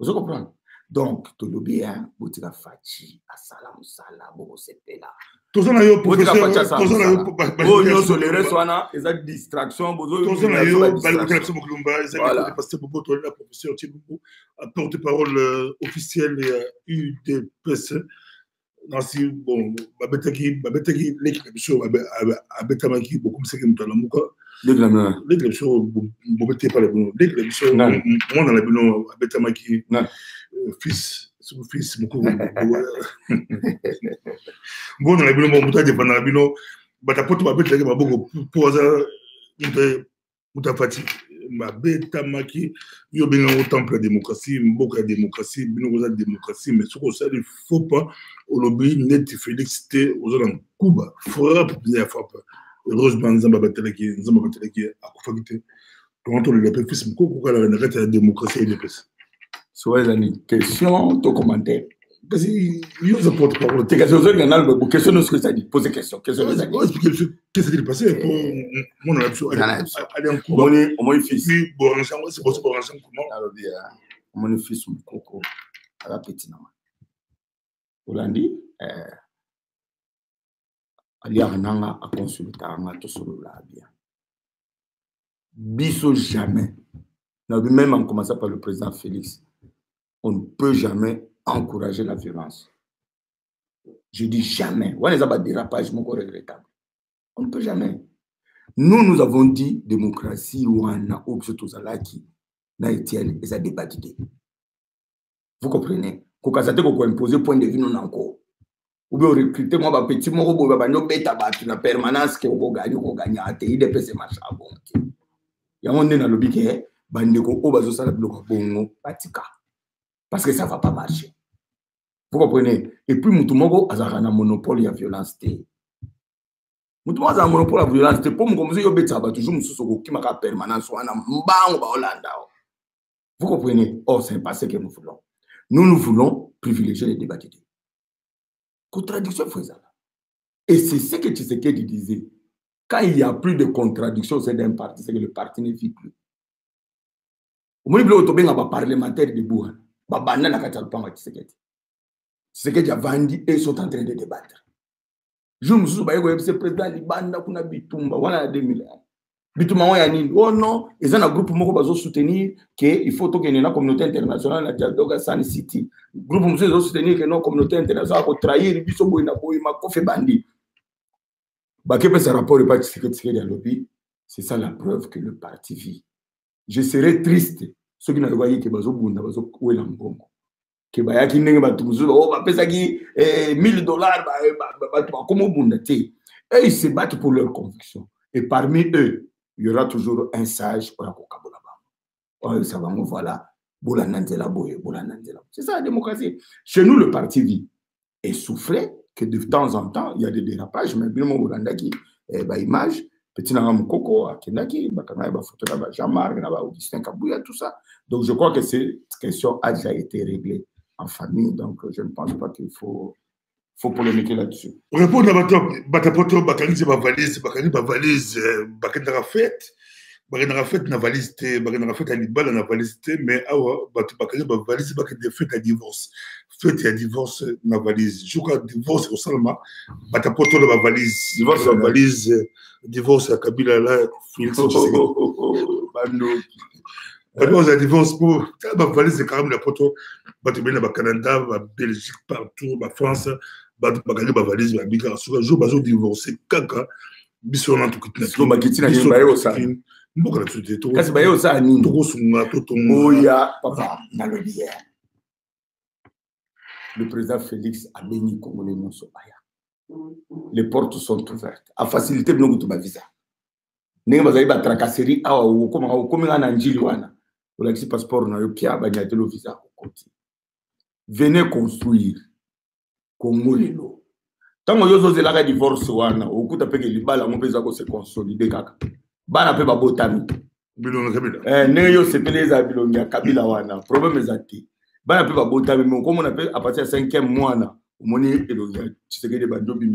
vous comprenez donc tout le bien botika fachi asala musala boko sepela tozana yo professeur tozana yo oh yo so les restes wana eza distraction bozo tozana yo balokela biso mokulumba ezali pasteur Bobo to la professeur Tibubu porte-parole officiel UDPS nasi bon babetaki l'équipe biso abetamaki beaucoup c'est que mutala muka l'équipe biso bobete pas le bon l'équipe biso moi dans la bino abetamaki fils son fils beaucoup bon dans la bino bon mutaje pana bino batapoto babetaki baboko poza mutafati mabetamaki yo benga au temple de démocratie mboka démocratie bino koza démocratie mais ce qu'on sait il faut pas au lobby net félicité aux autres Cuba frappe bien frappe heureusement nzamba batelaki akufakite comment on le fils moko ko la nakata démocratie et démocratie soit une question to commentaire parce que yo ça porte parole te question sur canal beaucoup question nous ce que ça dit poser question qu'est-ce qui s'est passé pour mon option aller en Cuba au moins fils bon ensemble c'est possible ensemble comment alors bien mon fils moko ala petit nama Olandi ali ananga a consulter anga to solo la bien Bisso jamais. Même en commençant par le président Félix, on ne peut jamais encourager la violence. Je dis jamais. On a un dérapage regrettable. On ne peut jamais. Nous avons dit démocratie ou un objet na Etienne et ça débat d'idées. Vous comprenez? Quand ça te imposer point de vue non encore. Ou bien recruter moi petit moko boba bando beta batu na permanence que on gagne à TI de PC marche à bon. Ya on est dans le bique bandeko o bazo sala biloko bongo batika. Parce que ça va pas marcher. Vous comprenez? Et puis mutu moko azaka na monopole ya violence té. Mutu moko azaka monopole ya violence té pour mukomuzo yo beta ba toujours mususu ko kimaka permanence wana mbango ba Hollanda. Vous comprenez? Or c'est pas ce que nous voulons. Nous voulons privilégier les débats d'idées. Contradiction faisable. Et c'est ce que Tshisekedi disait. Quand il n'y a plus de contradiction au sein d'un parti, c'est que le parti ne vit plus. Au moins, il y a un parlementaire de Bouhan. Tshisekedi a vendu et ils sont en train de débattre. Je me suis dit que le président Libanda kuna Bitumba, voilà 2001. Bitumba yani oh non, ils ont un groupe moko bazo soutenir que il faut que la communauté internationale na dialogue San City. Groupe moko bazo soutenir que la communauté internationale ko trahir biso boy na boy ma ko fait bandi. Ba ke ce rapport pas Tshisekedi à lobby, c'est ça la preuve que le parti vit. Je serais triste ceux qui n'avaient pas que bazo bunda bazo ouela mbongo. Que ba yaki ndenge ba tumuzu oh ba pesa ki $1000 ba comme bunda te. Et ils se battent pour leurs convictions. Et parmi eux, il y aura toujours un sage pour la Coca-Cola. Ça va, voilà. C'est ça la démocratie. Chez nous, le parti vit. Et soufflé que de temps en temps, il y a des dérapages, mais bien mon Rwandaki, image, petit Nagam Koko, Kenaki, Jean-Marc, Augustin Kabouya, tout ça. Donc je crois que cette question a déjà été réglée en famille, donc je ne pense pas qu'il faut polémiquer là-dessus. Répondre à Batapoto, Bakani, valise, Bakani, fête. Bakani, fête, na valise, Bakani, fête, à Libala, na valise, mais awa, Bakani, valise, Bakani, fête à divorce. Fête à divorce, na valise. Je crois que divorce, au Salma, Batapoto, la valise. Divorce, la valise, divorce, à Kabila, là, Félix. La divorce, pour la valise, c'est quand même la poto, Batabina, Canada, Belgique, partout, France. Bakani valise ba bika suka jo bazo divorcer kaka biso na to kitna so bakitina ni bayo sa mboka la tuté to kasi bayo sa ni to sunga to oya papa na le bien le président Félix a béni Congolais non so aya les portes sont ouvertes a facilité bino kutu ba visa ninga bazali ba tracasserie awa comme na njili wana ola kisi passeport na yo pia ba nyatelo visa ko koti venez construire Congolais. Tant que vous avez un divorce, vous avez un se consolider. Bana pe babotami. Bilonga Kabila. Neyo sepeleza bilonga Kabila wana. Problème ezati. Bana pe babotami, mais comme on appelle à partir du 5e mois na, omoni elonga Tshisekedi banjobi.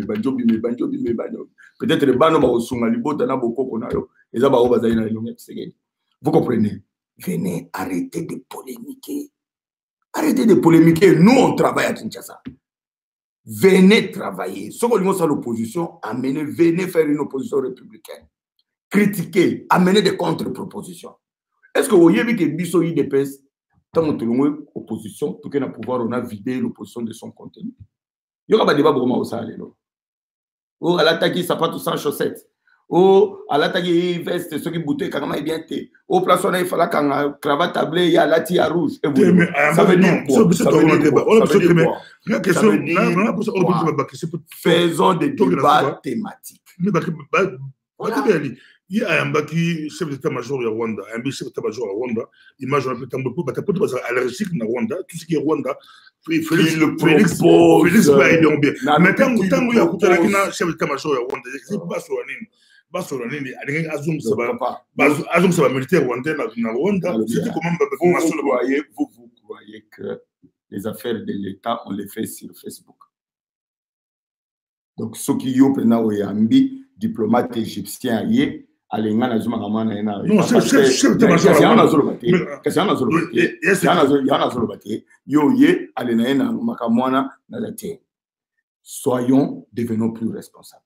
Peut-être les bano ba osunga libota na bokoko na yo. Eza ba obazali na elonga Tshisekedi. Vous comprenez? Venez arrêter de polémiquer. Arrêtez de polémiquer. Nous on travaille à Kinshasa. Venez travailler. Ce qu'on dit à l'opposition, venez faire une opposition républicaine. Critiquer, amener des contre-propositions. Est-ce que vous voyez que Bisso IDPS, tant que nous opposition, pour qu'on a pouvoir, on a vidé l'opposition de son contenu. Il y aura pas de débat pour moi au salaire. Ou à l'attaque, ça pas tout sans chaussettes. Ou à l'attaque, veste, ceux qui bouteillent, quand même, bien té. Au place, il fallait qu'un cravate tablée, il y a la tia rouge. Ça veut dire quoi? Faisons des débats thématiques. Il y a un chef d'état-major à Rwanda, un chef d'état-major à Rwanda, image un peu allergique à Rwanda, tout ce qui est Rwanda, Félix va aider en bien. Mais tant qu'il y a un chef d'état-major à Rwanda, c'est pas sur la ligne. Ça va militaire rwandais na Rwanda. Vous croyez que les affaires de l'État, on les fait sur Facebook. Donc, ceux qui ont pris diplomate égyptien, non, chef d'état-major. Soyons, devenons plus responsables.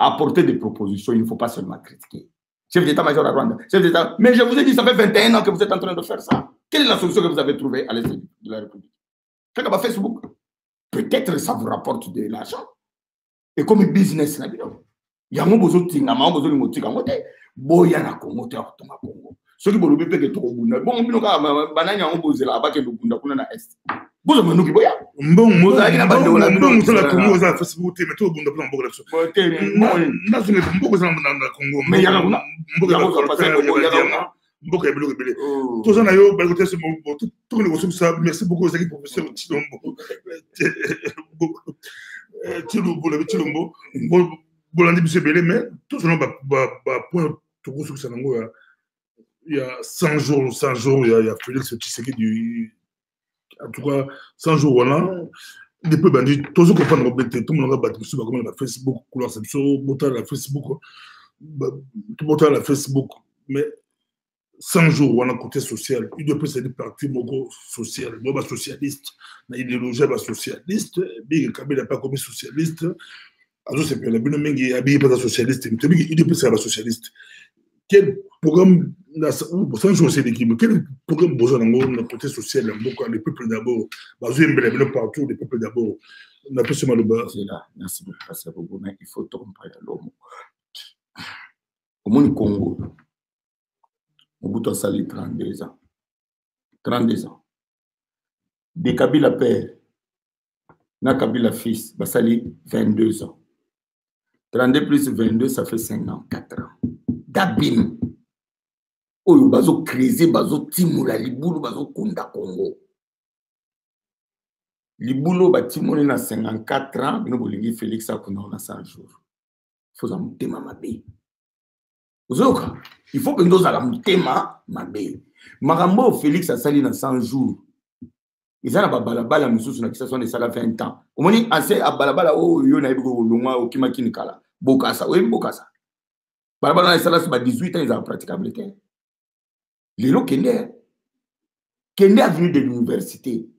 Apporter des propositions, il ne faut pas seulement critiquer. chef d'état-major à Rwanda, chef d'état. Mais je vous ai dit, ça fait 21 ans que vous êtes en train de faire ça. Quelle est la solution que vous avez trouvée à l'est de la République? Faites Facebook. Peut-être ça vous rapporte de l'argent. Et comme business, il y a un besoin de Congo. Ceux qui veulent que tu bon, banane en bosé là, bas que le bunda kuna na est. Bozo manuki boya. Bon, la Congo za Facebook mais tout bunda plan bokla so. Na zone mboko za na Congo. Mais ya kuna mboko passer ko ya kuna. Mboko ya biloko belé. Tout ça na yo ba côté ce bon tout le monde ça merci beaucoup aux équipes professeurs Chilombo. Chilombo. Bolandi monsieur belé mais tout ça ba point tout gros sur ça nango ya. Il y a 100 jours, il y a Félix Tshisekedi, en tout cas, 100 jours, voilà. Des peu bandits, tout le monde comprend, tout le monde a battu sur la Facebook, la Facebook, la Facebook, mais 100 jours, on a côté social. Il doit être des partis social, moi, socialiste, l'idéologie socialiste, Big Kabila n'a pas comme socialiste, alors c'est que la bonne main qui habille pas socialiste, il doit être socialiste. Quel programme, sans choisir l'équipe, quel programme besoin d'un côté social, les peuples d'abord, partout, les peuples d'abord, on a pas seulement le bas. Merci beaucoup, mais il faut comprendre l'homme. Au monde Congo, au bout de ça, 32 ans. 32 ans. Des Kabila père, na Kabila fils, Basali 22 ans. 32 plus 22, ça fait 54 ans. Dabim. Oyo bazo creuser, bazo timula libulu, bazo kunda Congo. Libulu ba timone na 54 ans, bino bolingi Félix akuna na 100 jours. Faut en mutema mabe. Ozoka, il faut que nous allons mutema mabe. Marambo Félix a sali na 100 jours. Ils ont la balabala mususu na kisasa na 20 ans. Omoni assez a balabala o yo na ibiko longwa o kimakini kala. Bokasa, oui, Bokasa. Balabala na sala ba 18 ans ils ont praticable. Lelo Kende a venu de l'université.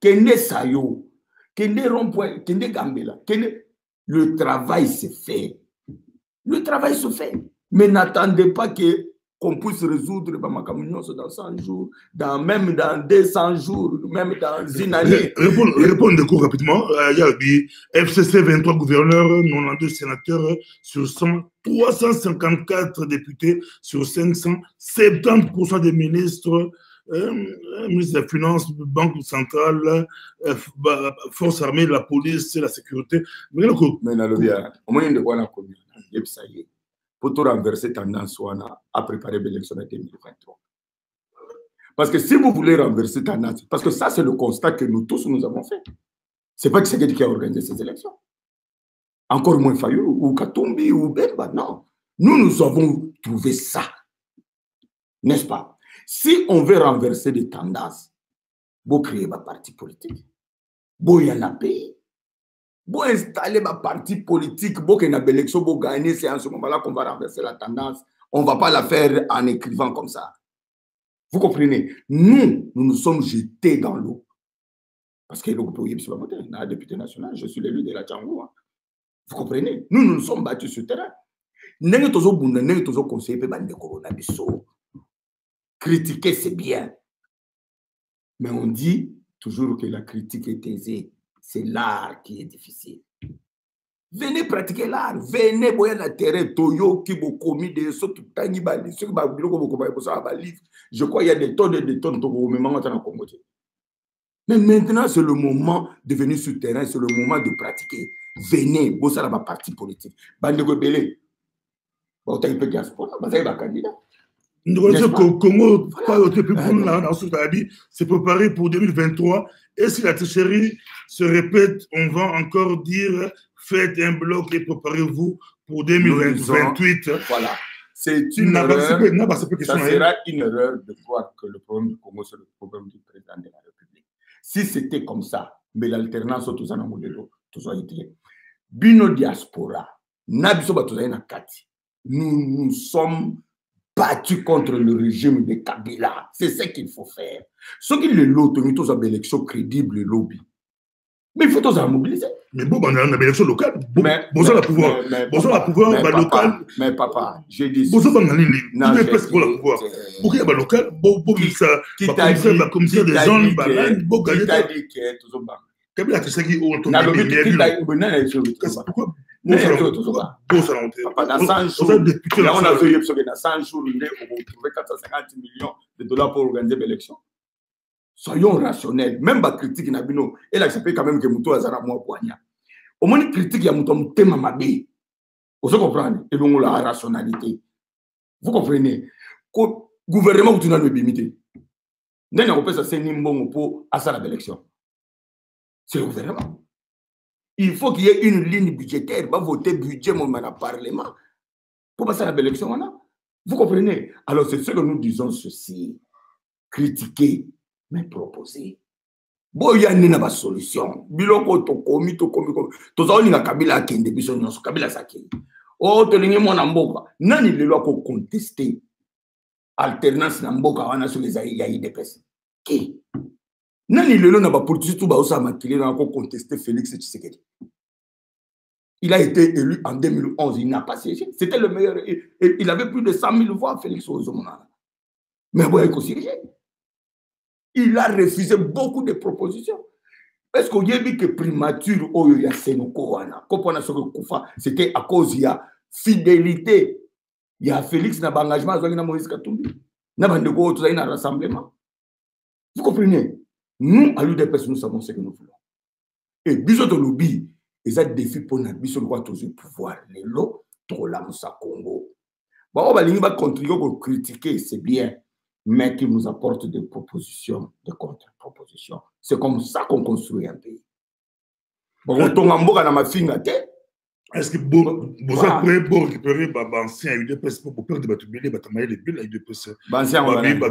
Kende Sayo, Kende Rond-Point, Kende Gambela. Kende... Le travail se fait. Le travail se fait. Mais n'attendez pas qu'on puisse résoudre dans 100 jours, même dans 200 jours, même dans une année. Répondez court rapidement. Il y a dit FCC 23 gouverneurs, 92 sénateurs sur 100, 354 députés sur 500, 70% des ministres, ministre des Finances, Banque centrale, Force armée, la police, la sécurité. Mais là, au moins, de quoi la commune, ça y est. Pour tout renverser tendance à préparer l'élection de 2023. Parce que si vous voulez renverser tendance, parce que ça c'est le constat que nous tous nous avons fait. C'est pas que c'est quelqu'un qui a organisé ces élections. Encore moins Fayou ou Katumbi ou Bemba, non. Nous avons trouvé ça. N'est-ce pas? Si on veut renverser des tendances, vous créez un parti politique. Vous y en a pays. Pour installer ma parti politique, pour qu'il y ait une élection, pour gagner, c'est en ce moment-là qu'on va renverser la tendance. On ne va pas la faire en écrivant comme ça. Vous comprenez? Nous nous sommes jetés dans l'eau. Parce que le député national, je suis l'élu de la Django. Vous comprenez? Nous nous sommes battus sur le terrain. Critiquer, c'est bien. Mais on dit toujours que la critique est aisée. C'est l'art qui est difficile. Venez pratiquer l'art. Venez boyer la terre. Toyo qui vous commis des sauts tout le je crois qu'il y a des tonnes et des tonnes de mais maintenant, c'est le moment de venir sur le terrain. C'est le moment de pratiquer. Venez. Bosser la partie politique. Bande Gobelé. Vous avez un diaspora. Vous avez un candidat. Congo, c'est préparé pour 2023. Et si la tricherie se répète, on va encore dire faites un bloc et préparez-vous pour 2028. Voilà. C'est une erreur. Ça sera une erreur de croire que le problème du Congo, c'est le problème du président de la République. Si c'était comme ça, mais l'alternance, tout ça, Bino diaspora, nous nous sommes battus contre le régime de Kabila. C'est ce qu'il faut faire. Ce qui est l'autre, nous avons une élection crédible, le lobby. Mais il faut tous mobiliser. Mais bon, on a une élection locale. Bon, ça, le pouvoir. Bon, ça, le pouvoir, local. Mais papa, j'ai dit. Bon, ça, on a une il presque pour le pouvoir. Pour qu'il y ait un local, bon, ça, comme ça, des zones, bon, gagner. Qui t'a dit qu'il y a toujours pas? Kabila, tu sais qui ont tombé. Pourquoi? Bon, ça, dans 100 jours, on a vu que dans 100 jours, on va trouver 450 millions de dollars pour organiser l'élection. Soyons rationnels. Même la critique, et là, ça peut quand même que Moutou Azara moi poignard. Au moins, critique, il y a Moutou Tema Mabé. Vous comprenez? Et donc, la rationalité. Vous comprenez? Le gouvernement continue à nous limiter. Nous avons fait ça, c'est Nimbon pour à l'élection. C'est le gouvernement. Il faut qu'il y ait une ligne budgétaire. Va voter budget dans le Parlement pour passer à l'élection. Vous comprenez? Alors, c'est ce que nous disons ceci. Critiquer, mais proposer. Bon, il y a une solution. Biloko to komi. Toza olinga Kabila kende biso nyonso Kabila saki. Oh, to lingi mona mboka. Nani lelo ko contester alternance na mboka wana sur les ya IDPS. Qui? Nani lelo na ba politique tout ba osa makile na ko contester Félix Tshisekedi. Il a été élu en 2011, il n'a pas siégé. C'était le meilleur. Il avait plus de 100 000 voix, Félix Ozomona. Mais bon, il a siégé. Il a refusé beaucoup de propositions. Est-ce qu'on y a dit que primature, il y a Sénoko, c'était à cause il y a fidélité. Il y a Félix n'a pas engagement, il y a Moïse Katumbi. Il y a un rassemblement. Vous comprenez? Nous, à l'UDPS, nous savons ce que nous voulons. Et bisous de lobby, ils ont des défis pour nous, bisous de toujours pouvoir. Les lots, trop là, Moussa Congo. Bon, on va contribuer pour critiquer, c'est bien. Mais qui nous apporte des propositions, des contre-propositions. C'est comme ça qu'on construit un pays. Bon, on tombe en bas dans ma fille, est-ce que vous avez récupéré l'ancien UDPS pour perdre des bâtiments, les bâtiments, les bulles, les UDPS? L'ancien, on va dire. Bien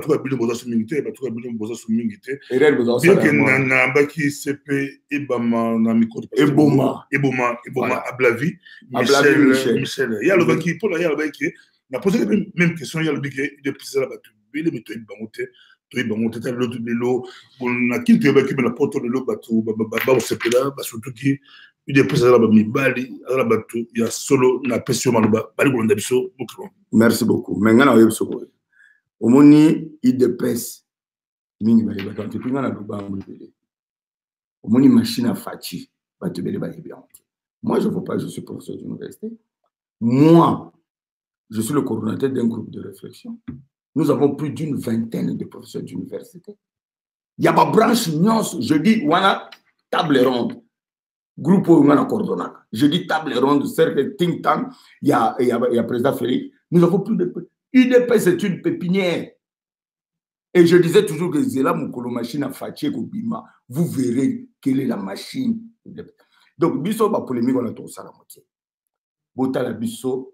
que Namba qui CP et Bama, Namiko, Eboma, Ablavi, Michel. Il y a le qui, Paul, il y a le qui, on a posé la même question, il y a le qui, UDPS, la bâtiment. Les méthodes bamoté l'eau on a quitté la porte de l'eau bateau là surtout qui il est plus à la bali à la bateau il y a solo na pression maloba bali ko ndabiso. Merci beaucoup mengana oyo soko omoni IDPS mingi bali batanti pinga na lubango bele omoni machine à fachi bato bele bali bien. Moi je veux pas, je suis professeur d'université, moi je suis le coordonnateur d'un groupe de réflexion. Nous avons plus d'une vingtaine de professeurs d'université. Il y a ma branche nuance, je dis, on a table ronde. Groupe où on a coordonné. Je dis table ronde, cercle, think tank, il y a président Félix. Nous avons plus de... UDP, c'est une pépinière. Et je disais toujours que Zéla Moukolo machine à Fatché Koubima, vous verrez quelle est la machine. Donc, Bisso, ma polémique, on a tout ça à la moitié. Botala Bisso,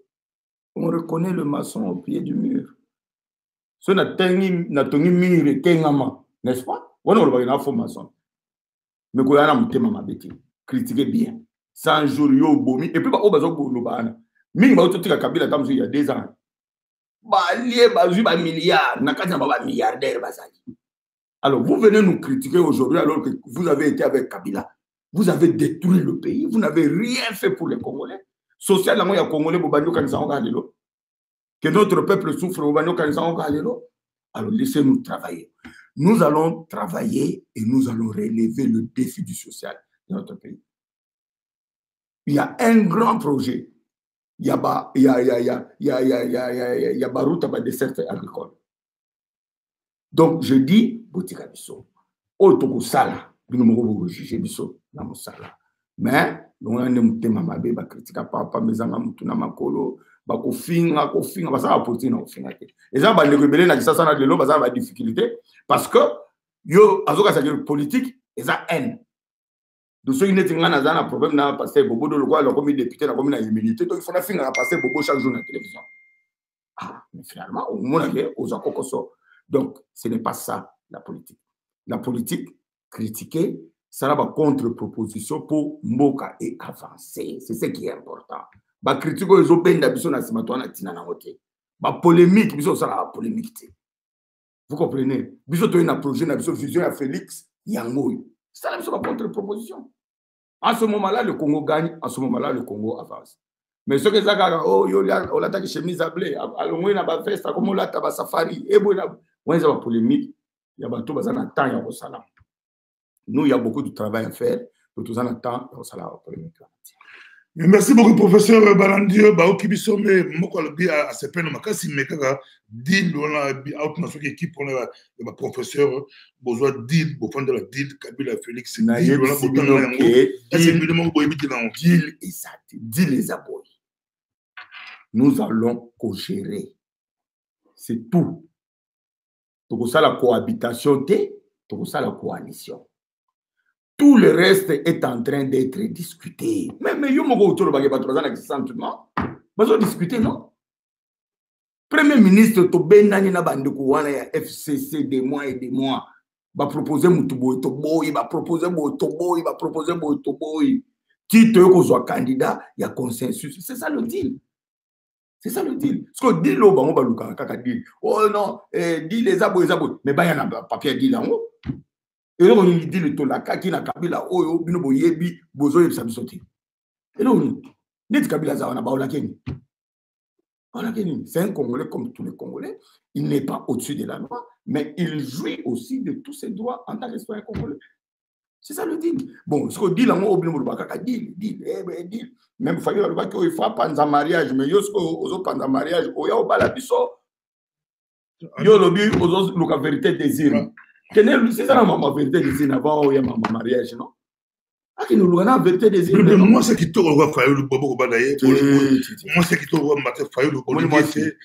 on reconnait le maçon au pied du mur. Ce n'est-ce pas? On a une information. Mais quand on a un thème à critiquer bien. 100 jours, yo bomi. Et puis, on va dire que il y a 2 ans. Alors, vous venez nous critiquer aujourd'hui alors que vous avez été avec Kabila. Vous avez détruit le pays. Vous n'avez rien fait pour les Congolais. Socialement, il y a Congolais, que notre peuple souffre, alors laissez-nous travailler. Nous allons travailler et nous allons relever le défi du social de notre pays. Il y a un grand projet. Il y a route à dessert agricole. Donc je dis, Botika Bisso, Otoko Sala, nous m'avons jugé Bisso, dans Sala. Mais nous avons un critique papa, mes amis, nous avons bakofinga basa apporter na ofinga te eza ba rebelle na kisasa na lelo basa ba difficulté parce que yo azoka sa politique eza haine de ceux qui n'étaient pas dans un problème na passer bobo de loi la comme député na comme na immunité donc il faut la finir à passer bobo chaque jour na télévision. Ah mais finalement au moins aux akokoso. Donc ce n'est pas ça la politique. La politique critiquer ça va contre-proposition pour mboka et avancer, c'est ce qui est important. Ba critique aux opérations biso na simato na tina na hote ba polémique biso ça la polémique. Vous comprenez? Biso to une projet na biso vision à Félix yango ça la biso ba contre proposition. En ce moment-là, le Congo gagne. En ce moment-là, le Congo avance. Mais ce que ça gagne, oh, on l'attaque chemise à blé. Alors, on a une veste, comme on l'attaque safari. Et bon, on a une polémique. Il y a tout le temps, il y a un salam. Nous, il y a beaucoup de travail à faire. Tout le temps, il y a un salam polémique. Merci beaucoup, professeur Balandio. Okibiso, mais moi, à ce point, je me dis on a une équipe, on a un professeur, besoin de deal, besoin de la deal, Kabila Félix, deal, les abois. Nous allons co-gérer. C'est tout. Tout ça, la cohabitation, tout ça, la coalition. Tout le reste est en train d'être discuté. Mais il y a discuter, non? Premier ministre, FCC des mois et des mois, va proposer Moutoboy, va proposer Moutoboy, va proposer Moutoboy. Qui te soit candidat, il y a consensus. C'est ça le deal. C'est ça le deal. Parce que deal, on va deal. Oh non, deal les abois. Mais il y a un papier deal en haut. Et là, on dit le tolaka qui n'a Kabila, oh, bino yebi, bozo yeb sabi sauté. Et là, on dit Kabila Zawana, c'est un Congolais comme tous les Congolais. Il n'est pas au-dessus de la loi, mais il jouit aussi de tous ses droits en tant que citoyen congolais. C'est ça le deal. Bon, ce qu'on dit là, on dit deal. Même il faut pas un mariage, mais il faut pas un mariage. Il y a un balabiso. Il y a la vérité désir. C'est ça ma vérité désir avant il y a ma mariage, non? Ah, qui nous la vérité désir. Moi, c'est qui te revoit faire le bobo balaye. Moi, c'est qui te revoit mater faire le bobo. Moi, c'est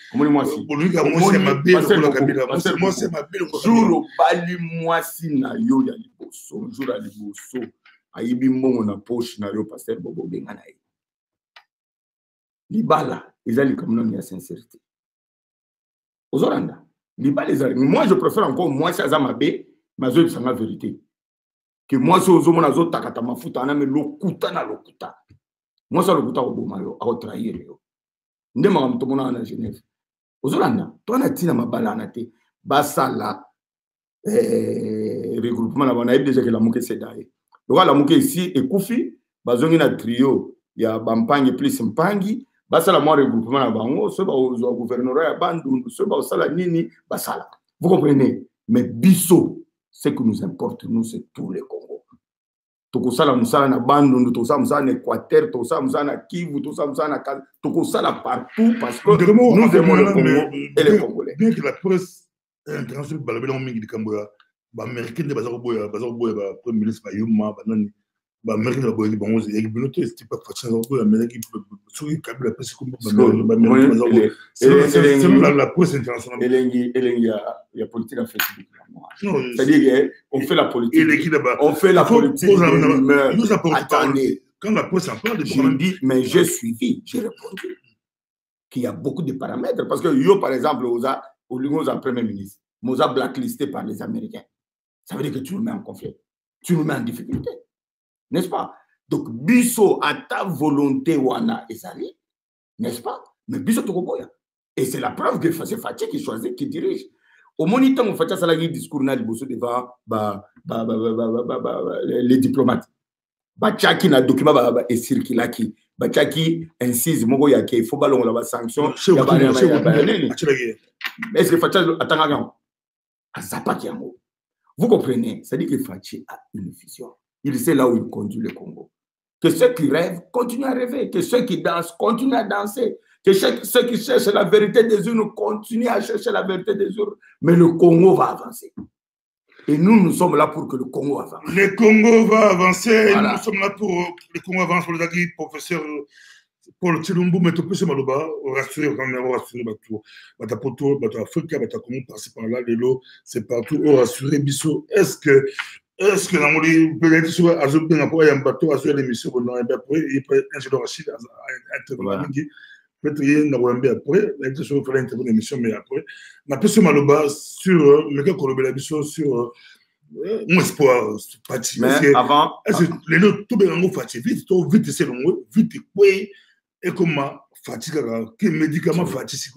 ma belle. Moi, c'est ma belle. Jour au bali, moi, si na yo ya liboso. Jour à liboso. Aïbi mon na poche na yo pasteur bobo benga na yo. Libala, ils allaient comme non, il y a sincérité. Aux Oranda. Moi, je préfère encore moi, c'est Azamabé, mais je dis la vérité. Que moi, c'est aux hommes, aux takata mafuta, mais l'okuta na l'okuta. Moi, c'est l'okuta au Bomayo, à trahir. Ndé ma mtomona na Genève. Aux Oranda, toi, na tina ma balanate, basala, regroupement là, on a déjà que la mouke c'est d'ailleurs. Donc, la mouke ici, et Koufi, bazongi na trio, il y a Bampangi plus Mpangi. Basala moi regroupement à bango, ceux au gouvernorat à Bandundu, ceux au sala nini, basala. Vous comprenez? Mais biso, ce qui nous importe, nous, c'est tous les Congos. Tout ça, la moussala na Bandundu, tout ça, moussala na Équateur, tout ça, moussala na Kivu, tout ça, moussala na Kaza, tout ça, là partout, parce que nous aimons le Congo et les Congolais. Bien que la presse internationale, balabela mingi di Kamboya, ba américain de bazar boya, premier ministre Bayuma, banani. Américain de Boya, bon, il y a une autre type de façon de Amérique, sur le câble, la presse comme la presse internationale. Il y a politique à Facebook. C'est-à-dire qu'on fait la politique. On fait la politique. Attendez. Quand la presse en parle, je dis, mais j'ai suivi, j'ai répondu qu'il y a beaucoup de paramètres. Parce que yo, par exemple, au lieu de Premier ministre, nous a blacklisté par les Américains. Ça veut dire que tu nous mets en conflit. Tu nous mets en difficulté. N'est-ce pas? Donc, biso à ta volonté, wana ezali, n'est-ce pas? Mais biso tokoboya. Et c'est la preuve que c'est Fatih qui choisit, qui dirige. Au moniteur, on fait ça, là, il y a un discours devant les diplomates. Bachaki na document et circula qui. Bachaki insiste, mon gars, il faut ballon la sanction. Est-ce que Fatih attend à vous comprenez? C'est-à-dire que Fatih a une vision. Il sait là où il conduit le Congo. Que ceux qui rêvent continuent à rêver. Que ceux qui dansent continuent à danser. Que ceux qui cherchent la vérité des urnes continuent à chercher la vérité des urnes. Mais le Congo va avancer. Et nous sommes là pour que le Congo avance. Le Congo va avancer. Voilà. Nous sommes là pour que le Congo avance. Pour le professeur Paul Tshilumbu, mais tout plus Maloba, rassurer quand même, rassurer Batou. Batapoto, Batafrika, Batakongo, par-ci par-là, les lots, c'est partout. Rassurer Bissot. Est-ce que dans mon peut-être sur Azobin après un bateau à sur l'émission non et après il peut ingénieur Rachid intervenir peut-être il n'a pas après il sur faire intervenir l'émission mais après ma personne Maloba sur mais que Kolobela Bisso sur mon espoir parti mais avant les deux tout bien fatigue vite c'est long vite quoi et comment fatigue que médicament fatigue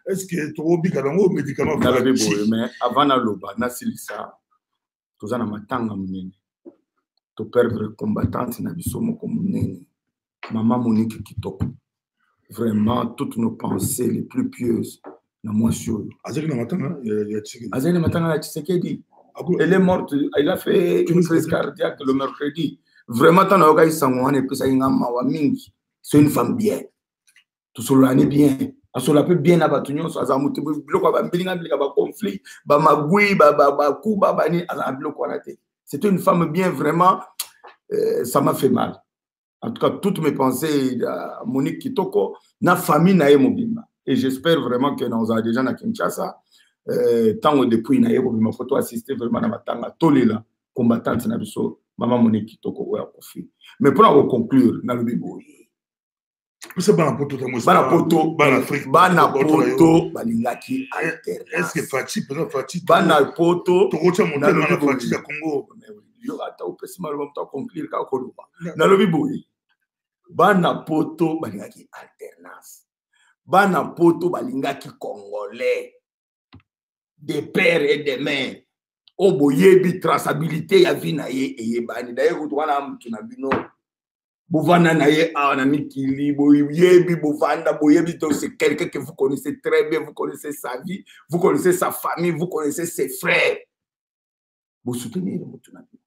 est-ce que trop bien dans médicament mais avant na loba na silisa tozana matanga munene to perdre combattante na biso moko monene Maman Monique Kitoko. Vraiment toutes nos pensées les plus pieuses na mwasi oyo. Azali na matanga ya Tshisekedi. Azali na matanga ya Tshisekedi. Elle est morte, elle a fait une crise cardiaque le mercredi. Vraiment tant na yoka isangwana et puis ça ingama wa mingi. C'est une femme bien. Tout cela est bien. Asola peut bien abatunyo so azamuti biloko ba mbilinga bilika ba conflit, ba magui, ba kuba bani azabiloko na te. C'était une femme bien vraiment ça m'a fait mal. En tout cas, toutes mes pensées à Monique Kitoko, na famille na mobimba. Et j'espère vraiment que nous avons déjà na Kinshasa, tant depuis na mobimba, photo assister vraiment na matanga tolela combattante na biso, maman Monique Kitoko oya kofi. Mais pour conclure, na lobibo. C'est bana poto ta mosa. Bana poto, bana Afrique. Bana poto, balingaki alternance. Est-ce que Fati, peut-être Fati. Bana poto, to rocha monter na Fati ya Congo. Yo ata upesi malo mta conclure ka koluba. Na lobibo. Bana poto balingaki alternance. Bana poto balingaki congolais. Des pères et des mères. Oboyebi traçabilité ya vie na ye eyebani. D'ailleurs kutwana mtu na bino. Bovana na ye ana mikili boyebi bovanda boyebi donc c'est quelqu'un que vous connaissez très bien, vous connaissez sa vie, vous connaissez sa famille, vous connaissez ses frères. Vous soutenez le mtu na bino.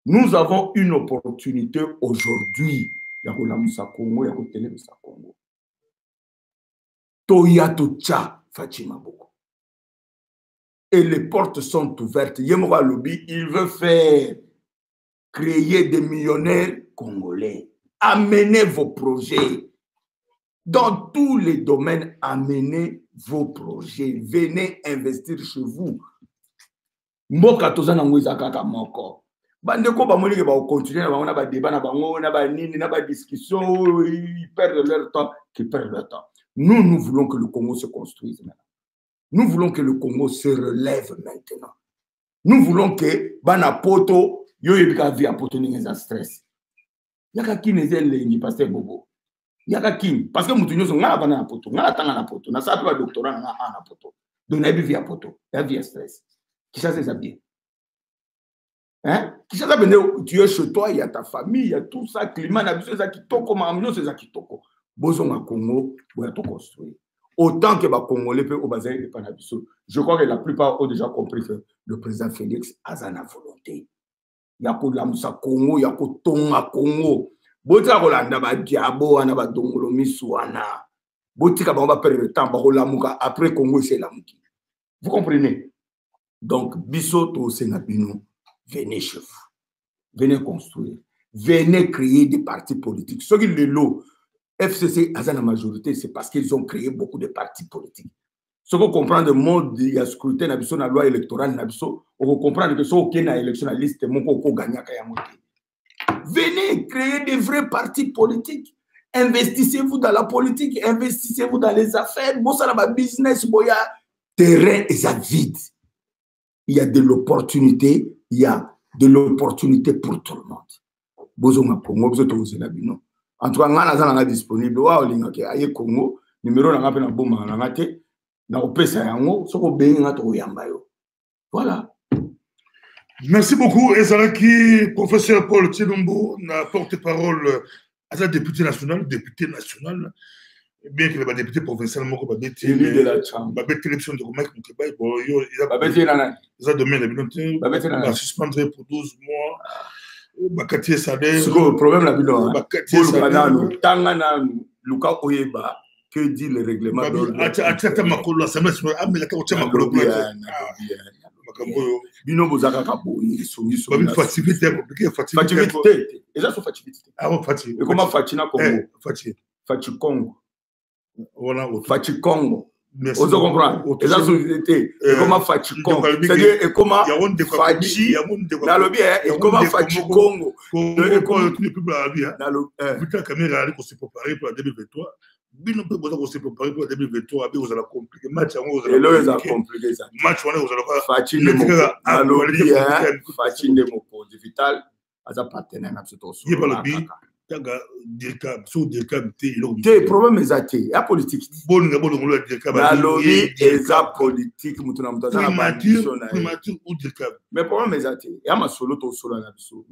Nous avons une opportunité aujourd'hui. Ya kulamusa Congo, ya kutelemusa Congo. Toya tocha Fatima Boko. Et les portes sont ouvertes. Yemora Lobby, il veut faire créer des millionnaires congolais. Amenez vos projets. Dans tous les domaines, amenez vos projets. Venez investir chez vous. Mboka tozana mwizaka kamoko. Bandeko bamoni ke ba continuer na ba débat na bango na ba nini na ba discussion, ils perdent leur temps, qu'ils perdent leur temps. Nous voulons que le Congo se construise maintenant. Nous voulons que le Congo se relève maintenant. Nous voulons que bana poto yo yebika via poto ninga stress. Yaka kine zele ni pasteur Bobo. Yaka kine parce que mutu nyoso ngala bana poto, ngala tanga na poto, na sa pe ba doctorat na na poto. Donc na bi via poto, ya via stress. Qui ça c'est bien. Hein? Tu es chez toi, il y a ta famille, il y a tout ça, climat, il y a qui toko, c'est qui toko. Bozonga Congo, il y a tout construit. Autant que les Congolais peuvent au bazar de Panabiso. Je crois que la plupart ont déjà compris que le président Félix a sa volonté. Il y a pour la Moussa Congo, il y a pour Tonga Congo. Bota Rolanda ba diabo ana ba dongolo misuana. Botika ba on va perdre le temps ba Rolamuka après Congo c'est la Muki. Vous comprenez? Donc biso to senabino. Venez chez vous. Venez construire. Venez créer des partis politiques. Ce qui est le lot, FCC a la majorité, c'est parce qu'ils ont créé beaucoup de partis politiques. Ce qu'on comprend du monde, il y a scrutin, il y a loi électorale, on comprend que ce qui est dans l'élection, la liste, mon gagnant. Venez créer des vrais partis politiques. Investissez-vous dans la politique, investissez-vous dans les affaires. Bon, ça va business, boya. Terrain est vide. Il y a de l'opportunité. Il y a de l'opportunité pour tout le monde. Bozonga Congo, en tout cas, on est disponible. Aye Congo, numéro na ngapena boma na ngate na opesa yango soko benga to yamba yo. Voilà. Merci beaucoup Ezalaki professeur Paul Tshilombo, na porte-parole à la député national, bien que le député provincial moko ba beti de la chambre ba beti élection de Mike Mukeba bon yo ba beti na ça domaine la binote ba suspendre pour 12 mois ba katie sade le problème la bino ba katie sade tanga na luka oyeba que dit le règlement d'ordre atata makolo assemblée amela ka otcha makolo bino bozaka ka boyi songiso ba facilité facilité eza so facilité ah facilité et comment fatina Congo fachi Congo voilà fachi Congo on comprend eza société et comment fachi Congo c'est-à-dire et comment fachi na lobi et comment fachi Congo et comment tout le peuple arabien na le putain caméra allait se préparer pour la 2023 bino pe boza ko se préparer pour la 2023 abi vous allez compliquer match yango vous allez compliquer ça match wana vous allez fachi na lobi fachi ndemo ko vital aza partenaire na tout ça le problème est athée, la politique. La lobby est la politique. Mais le problème est athée. Il y a ma solo to solo na biso.